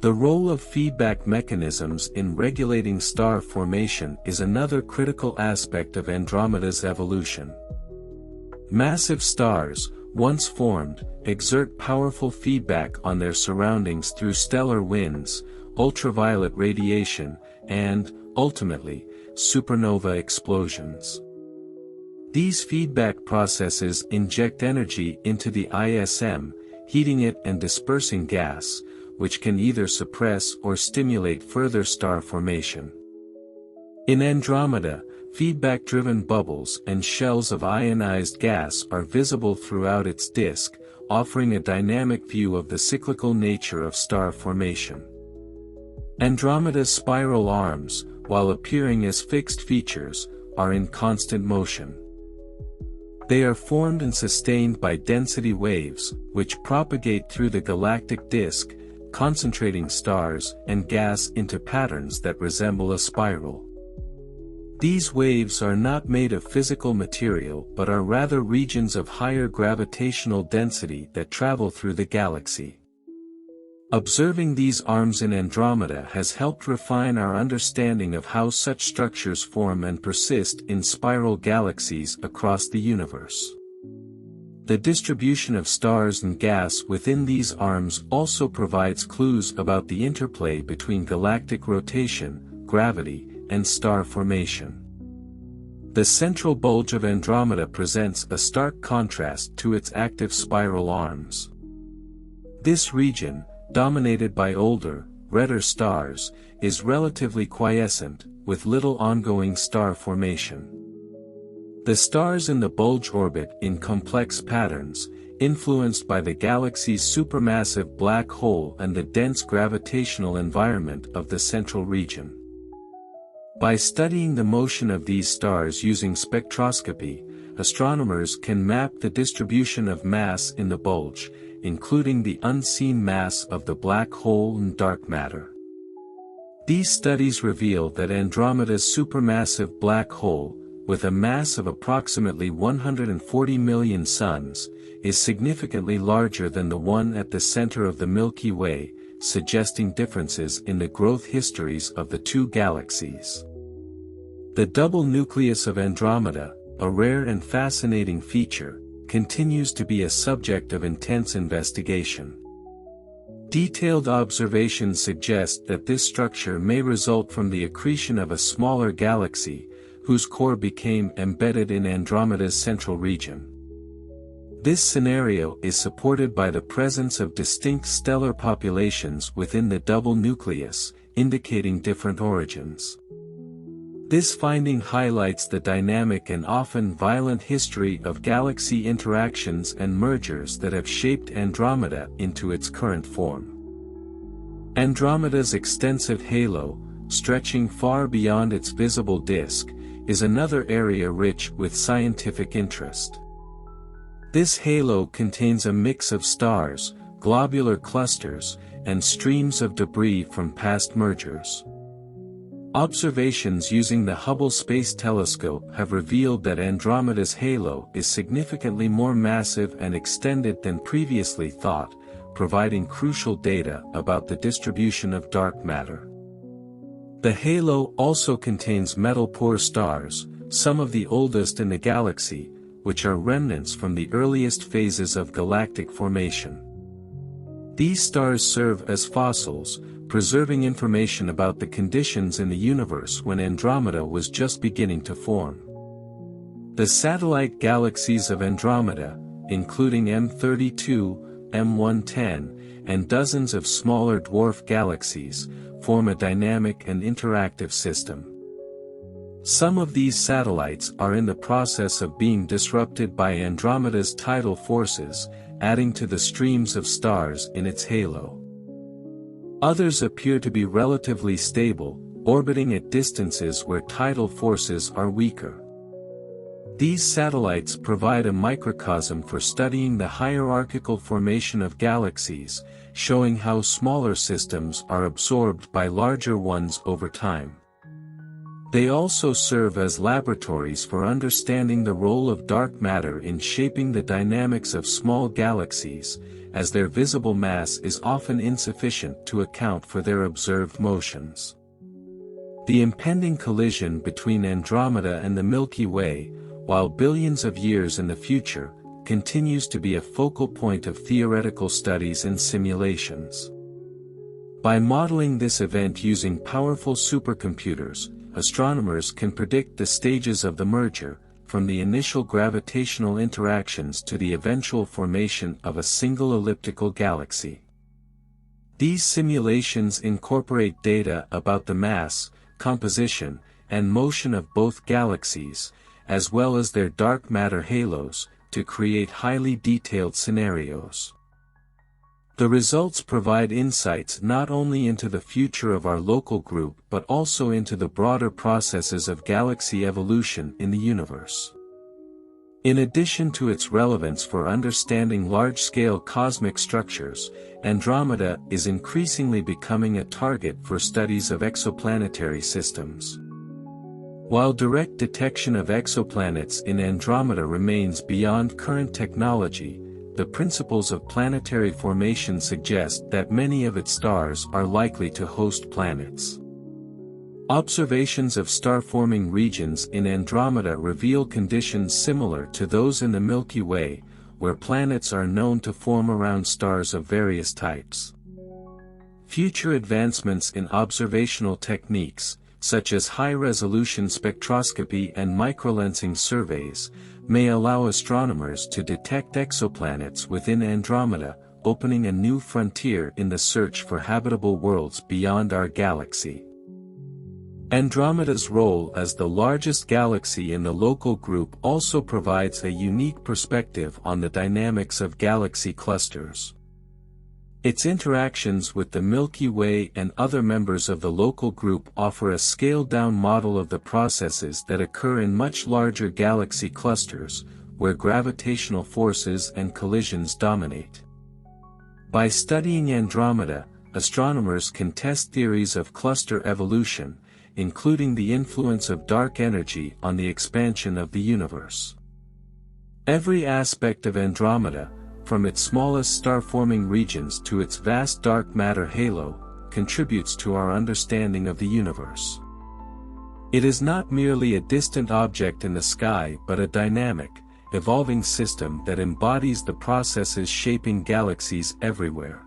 The role of feedback mechanisms in regulating star formation is another critical aspect of Andromeda's evolution. Massive stars, once formed, exert powerful feedback on their surroundings through stellar winds, ultraviolet radiation, and, ultimately, supernova explosions. These feedback processes inject energy into the ISM, heating it and dispersing gas, which can either suppress or stimulate further star formation. In Andromeda, feedback-driven bubbles and shells of ionized gas are visible throughout its disk, offering a dynamic view of the cyclical nature of star formation. Andromeda's spiral arms, while appearing as fixed features, are in constant motion. They are formed and sustained by density waves, which propagate through the galactic disk, concentrating stars and gas into patterns that resemble a spiral. These waves are not made of physical material but are rather regions of higher gravitational density that travel through the galaxy. Observing these arms in Andromeda has helped refine our understanding of how such structures form and persist in spiral galaxies across the universe. The distribution of stars and gas within these arms also provides clues about the interplay between galactic rotation, gravity, and star formation. The central bulge of Andromeda presents a stark contrast to its active spiral arms. This region, dominated by older, redder stars, is relatively quiescent, with little ongoing star formation. The stars in the bulge orbit in complex patterns, influenced by the galaxy's supermassive black hole and the dense gravitational environment of the central region. By studying the motion of these stars using spectroscopy, astronomers can map the distribution of mass in the bulge, including the unseen mass of the black hole and dark matter. These studies reveal that Andromeda's supermassive black hole, with a mass of approximately 140 million suns, is significantly larger than the one at the center of the Milky Way, suggesting differences in the growth histories of the two galaxies. The double nucleus of Andromeda, a rare and fascinating feature, continues to be a subject of intense investigation. Detailed observations suggest that this structure may result from the accretion of a smaller galaxy, whose core became embedded in Andromeda's central region. This scenario is supported by the presence of distinct stellar populations within the double nucleus, indicating different origins. This finding highlights the dynamic and often violent history of galaxy interactions and mergers that have shaped Andromeda into its current form. Andromeda's extensive halo, stretching far beyond its visible disk, is another area rich with scientific interest. This halo contains a mix of stars, globular clusters, and streams of debris from past mergers. Observations using the Hubble Space Telescope have revealed that Andromeda's halo is significantly more massive and extended than previously thought, providing crucial data about the distribution of dark matter. The halo also contains metal-poor stars, some of the oldest in the galaxy, which are remnants from the earliest phases of galactic formation. These stars serve as fossils, preserving information about the conditions in the universe when Andromeda was just beginning to form. The satellite galaxies of Andromeda, including M32, M110, and dozens of smaller dwarf galaxies, form a dynamic and interactive system. Some of these satellites are in the process of being disrupted by Andromeda's tidal forces, adding to the streams of stars in its halo. Others appear to be relatively stable, orbiting at distances where tidal forces are weaker. These satellites provide a microcosm for studying the hierarchical formation of galaxies, showing how smaller systems are absorbed by larger ones over time. They also serve as laboratories for understanding the role of dark matter in shaping the dynamics of small galaxies, as their visible mass is often insufficient to account for their observed motions. The impending collision between Andromeda and the Milky Way, while billions of years in the future, continues to be a focal point of theoretical studies and simulations. By modeling this event using powerful supercomputers, astronomers can predict the stages of the merger, from the initial gravitational interactions to the eventual formation of a single elliptical galaxy. These simulations incorporate data about the mass, composition, and motion of both galaxies, as well as their dark matter halos, to create highly detailed scenarios. The results provide insights not only into the future of our local group but also into the broader processes of galaxy evolution in the universe. In addition to its relevance for understanding large-scale cosmic structures, Andromeda is increasingly becoming a target for studies of exoplanetary systems. While direct detection of exoplanets in Andromeda remains beyond current technology, the principles of planetary formation suggest that many of its stars are likely to host planets. Observations of star-forming regions in Andromeda reveal conditions similar to those in the Milky Way, where planets are known to form around stars of various types. Future advancements in observational techniques, such as high-resolution spectroscopy and microlensing surveys, may allow astronomers to detect exoplanets within Andromeda, opening a new frontier in the search for habitable worlds beyond our galaxy. Andromeda's role as the largest galaxy in the local group also provides a unique perspective on the dynamics of galaxy clusters. Its interactions with the Milky Way and other members of the local group offer a scaled-down model of the processes that occur in much larger galaxy clusters, where gravitational forces and collisions dominate. By studying Andromeda, astronomers can test theories of cluster evolution, including the influence of dark energy on the expansion of the universe. Every aspect of Andromeda, from its smallest star-forming regions to its vast dark matter halo, contributes to our understanding of the universe. It is not merely a distant object in the sky but a dynamic, evolving system that embodies the processes shaping galaxies everywhere.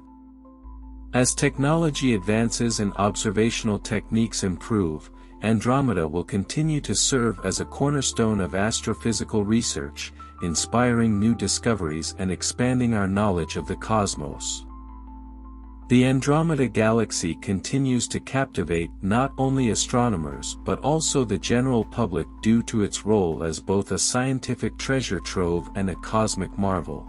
As technology advances and observational techniques improve, Andromeda will continue to serve as a cornerstone of astrophysical research, inspiring new discoveries and expanding our knowledge of the cosmos. The Andromeda Galaxy continues to captivate not only astronomers but also the general public due to its role as both a scientific treasure trove and a cosmic marvel.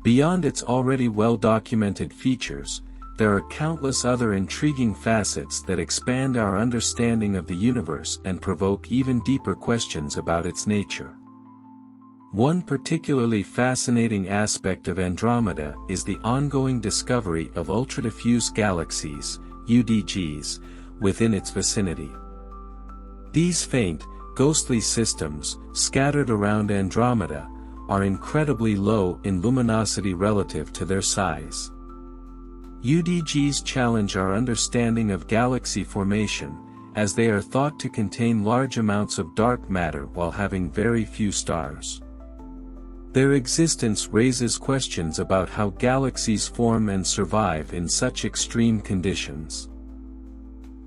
Beyond its already well-documented features, there are countless other intriguing facets that expand our understanding of the universe and provoke even deeper questions about its nature. One particularly fascinating aspect of Andromeda is the ongoing discovery of ultra-diffuse galaxies, UDGs, within its vicinity. These faint, ghostly systems, scattered around Andromeda, are incredibly low in luminosity relative to their size. UDGs challenge our understanding of galaxy formation, as they are thought to contain large amounts of dark matter while having very few stars. Their existence raises questions about how galaxies form and survive in such extreme conditions.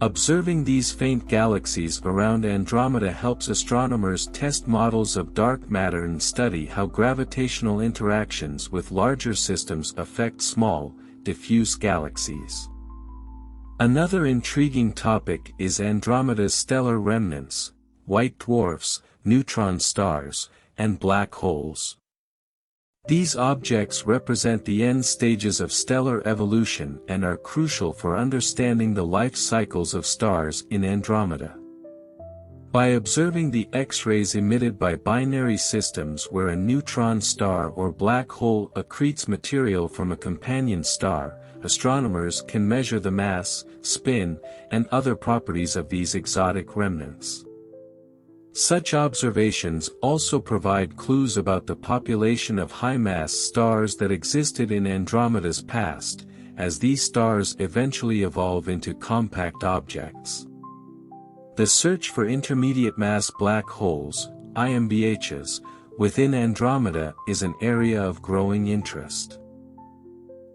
Observing these faint galaxies around Andromeda helps astronomers test models of dark matter and study how gravitational interactions with larger systems affect small, diffuse galaxies. Another intriguing topic is Andromeda's stellar remnants, white dwarfs, neutron stars, and black holes. These objects represent the end stages of stellar evolution and are crucial for understanding the life cycles of stars in Andromeda. By observing the X-rays emitted by binary systems where a neutron star or black hole accretes material from a companion star, astronomers can measure the mass, spin, and other properties of these exotic remnants. Such observations also provide clues about the population of high-mass stars that existed in Andromeda's past, as these stars eventually evolve into compact objects. The search for intermediate-mass black holes, IMBHs, within Andromeda is an area of growing interest.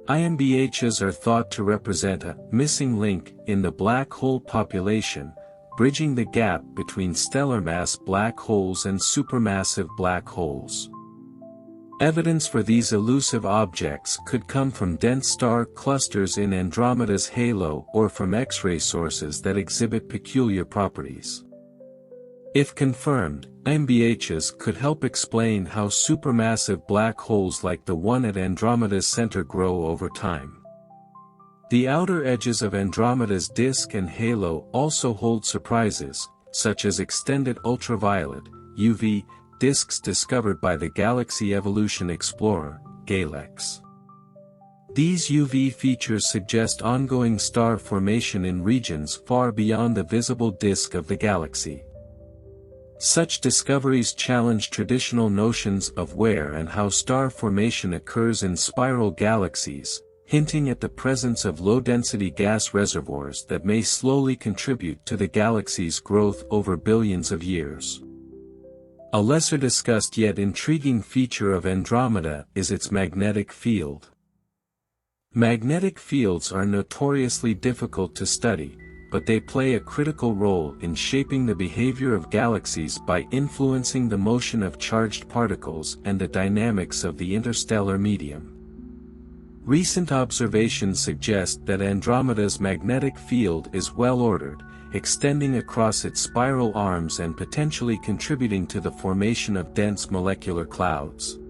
IMBHs are thought to represent a missing link in the black hole population, bridging the gap between stellar mass black holes and supermassive black holes. Evidence for these elusive objects could come from dense star clusters in Andromeda's halo or from X-ray sources that exhibit peculiar properties. If confirmed, IMBHs could help explain how supermassive black holes like the one at Andromeda's center grow over time. The outer edges of Andromeda's disk and halo also hold surprises, such as extended ultraviolet, UV, disks discovered by the Galaxy Evolution Explorer, GALEX. These UV features suggest ongoing star formation in regions far beyond the visible disk of the galaxy. Such discoveries challenge traditional notions of where and how star formation occurs in spiral galaxies, hinting at the presence of low-density gas reservoirs that may slowly contribute to the galaxy's growth over billions of years. A lesser-discussed yet intriguing feature of Andromeda is its magnetic field. Magnetic fields are notoriously difficult to study, but they play a critical role in shaping the behavior of galaxies by influencing the motion of charged particles and the dynamics of the interstellar medium. Recent observations suggest that Andromeda's magnetic field is well-ordered, extending across its spiral arms and potentially contributing to the formation of dense molecular clouds.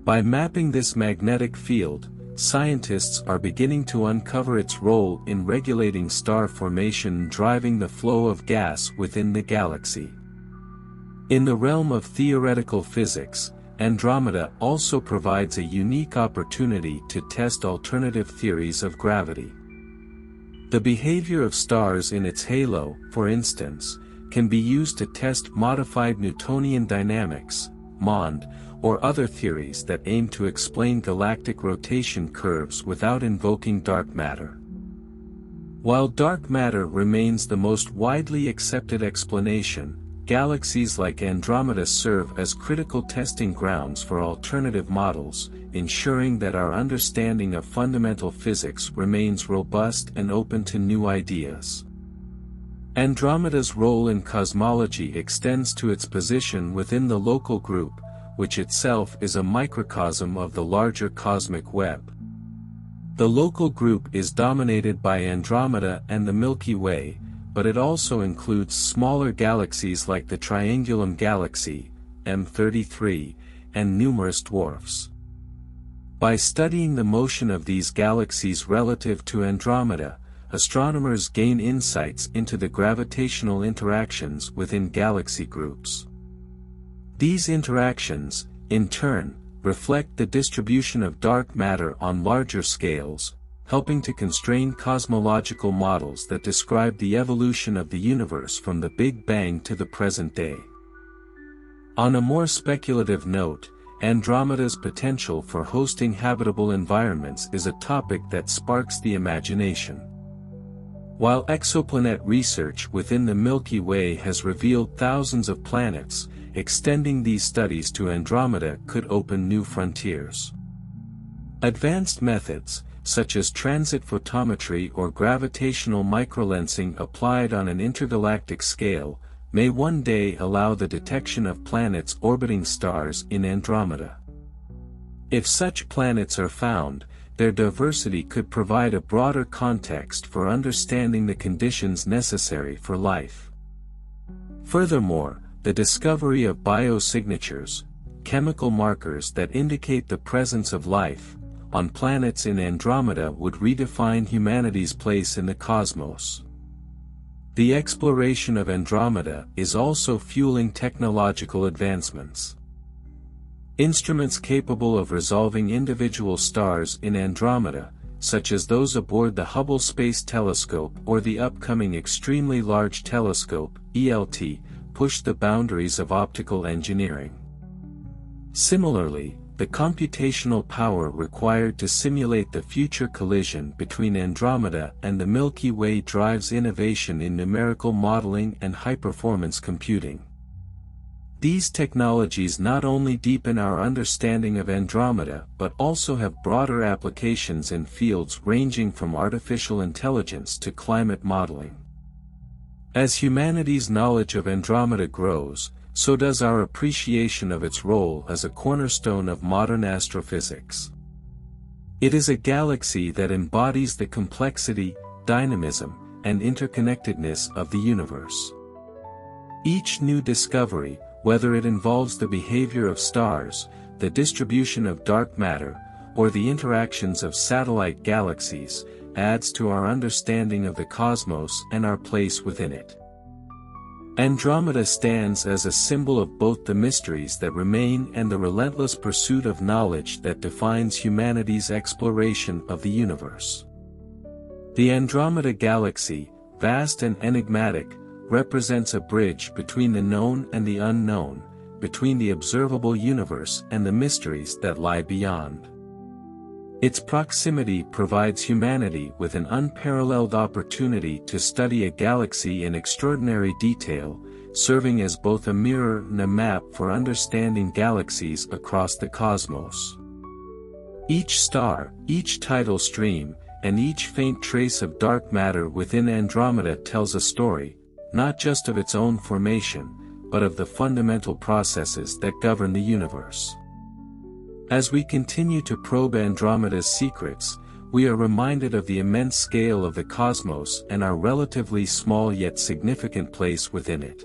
By mapping this magnetic field, scientists are beginning to uncover its role in regulating star formation and driving the flow of gas within the galaxy. In the realm of theoretical physics, Andromeda also provides a unique opportunity to test alternative theories of gravity. The behavior of stars in its halo, for instance, can be used to test modified Newtonian dynamics, MOND, or other theories that aim to explain galactic rotation curves without invoking dark matter. While dark matter remains the most widely accepted explanation, galaxies like Andromeda serve as critical testing grounds for alternative models, ensuring that our understanding of fundamental physics remains robust and open to new ideas. Andromeda's role in cosmology extends to its position within the local group, which itself is a microcosm of the larger cosmic web. The local group is dominated by Andromeda and the Milky Way, but it also includes smaller galaxies like the Triangulum Galaxy, M33, and numerous dwarfs. By studying the motion of these galaxies relative to Andromeda, astronomers gain insights into the gravitational interactions within galaxy groups. These interactions, in turn, reflect the distribution of dark matter on larger scales, helping to constrain cosmological models that describe the evolution of the universe from the Big Bang to the present day. On a more speculative note, Andromeda's potential for hosting habitable environments is a topic that sparks the imagination. While exoplanet research within the Milky Way has revealed thousands of planets, extending these studies to Andromeda could open new frontiers. Advanced methods, such as transit photometry or gravitational microlensing applied on an intergalactic scale, may one day allow the detection of planets orbiting stars in Andromeda. If such planets are found, their diversity could provide a broader context for understanding the conditions necessary for life. Furthermore, the discovery of biosignatures, chemical markers that indicate the presence of life, on planets in Andromeda would redefine humanity's place in the cosmos. The exploration of Andromeda is also fueling technological advancements. Instruments capable of resolving individual stars in Andromeda, such as those aboard the Hubble Space Telescope or the upcoming Extremely Large Telescope, ELT, push the boundaries of optical engineering. Similarly, the computational power required to simulate the future collision between Andromeda and the Milky Way drives innovation in numerical modeling and high-performance computing. These technologies not only deepen our understanding of Andromeda but also have broader applications in fields ranging from artificial intelligence to climate modeling. As humanity's knowledge of Andromeda grows, so does our appreciation of its role as a cornerstone of modern astrophysics. It is a galaxy that embodies the complexity, dynamism, and interconnectedness of the universe. Each new discovery, whether it involves the behavior of stars, the distribution of dark matter, or the interactions of satellite galaxies, adds to our understanding of the cosmos and our place within it. Andromeda stands as a symbol of both the mysteries that remain and the relentless pursuit of knowledge that defines humanity's exploration of the universe. The Andromeda Galaxy, vast and enigmatic, represents a bridge between the known and the unknown, between the observable universe and the mysteries that lie beyond. Its proximity provides humanity with an unparalleled opportunity to study a galaxy in extraordinary detail, serving as both a mirror and a map for understanding galaxies across the cosmos. Each star, each tidal stream, and each faint trace of dark matter within Andromeda tells a story, not just of its own formation, but of the fundamental processes that govern the universe. As we continue to probe Andromeda's secrets, we are reminded of the immense scale of the cosmos and our relatively small yet significant place within it.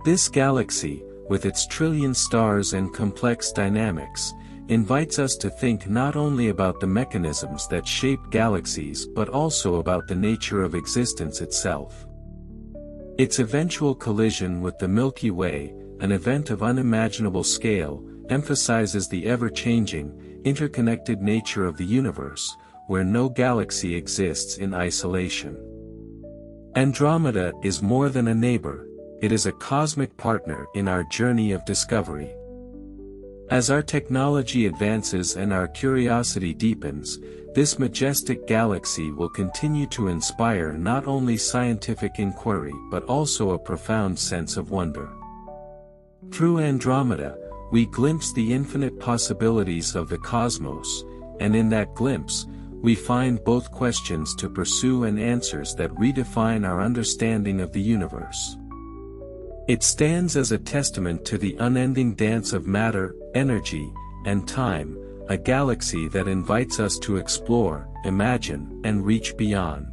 This galaxy, with its trillion stars and complex dynamics, invites us to think not only about the mechanisms that shape galaxies but also about the nature of existence itself. Its eventual collision with the Milky Way, an event of unimaginable scale, emphasizes the ever-changing, interconnected nature of the universe, where no galaxy exists in isolation. Andromeda is more than a neighbor, it is a cosmic partner in our journey of discovery. As our technology advances and our curiosity deepens, this majestic galaxy will continue to inspire not only scientific inquiry but also a profound sense of wonder. Through Andromeda, we glimpse the infinite possibilities of the cosmos, and in that glimpse, we find both questions to pursue and answers that redefine our understanding of the universe. It stands as a testament to the unending dance of matter, energy, and time, a galaxy that invites us to explore, imagine, and reach beyond.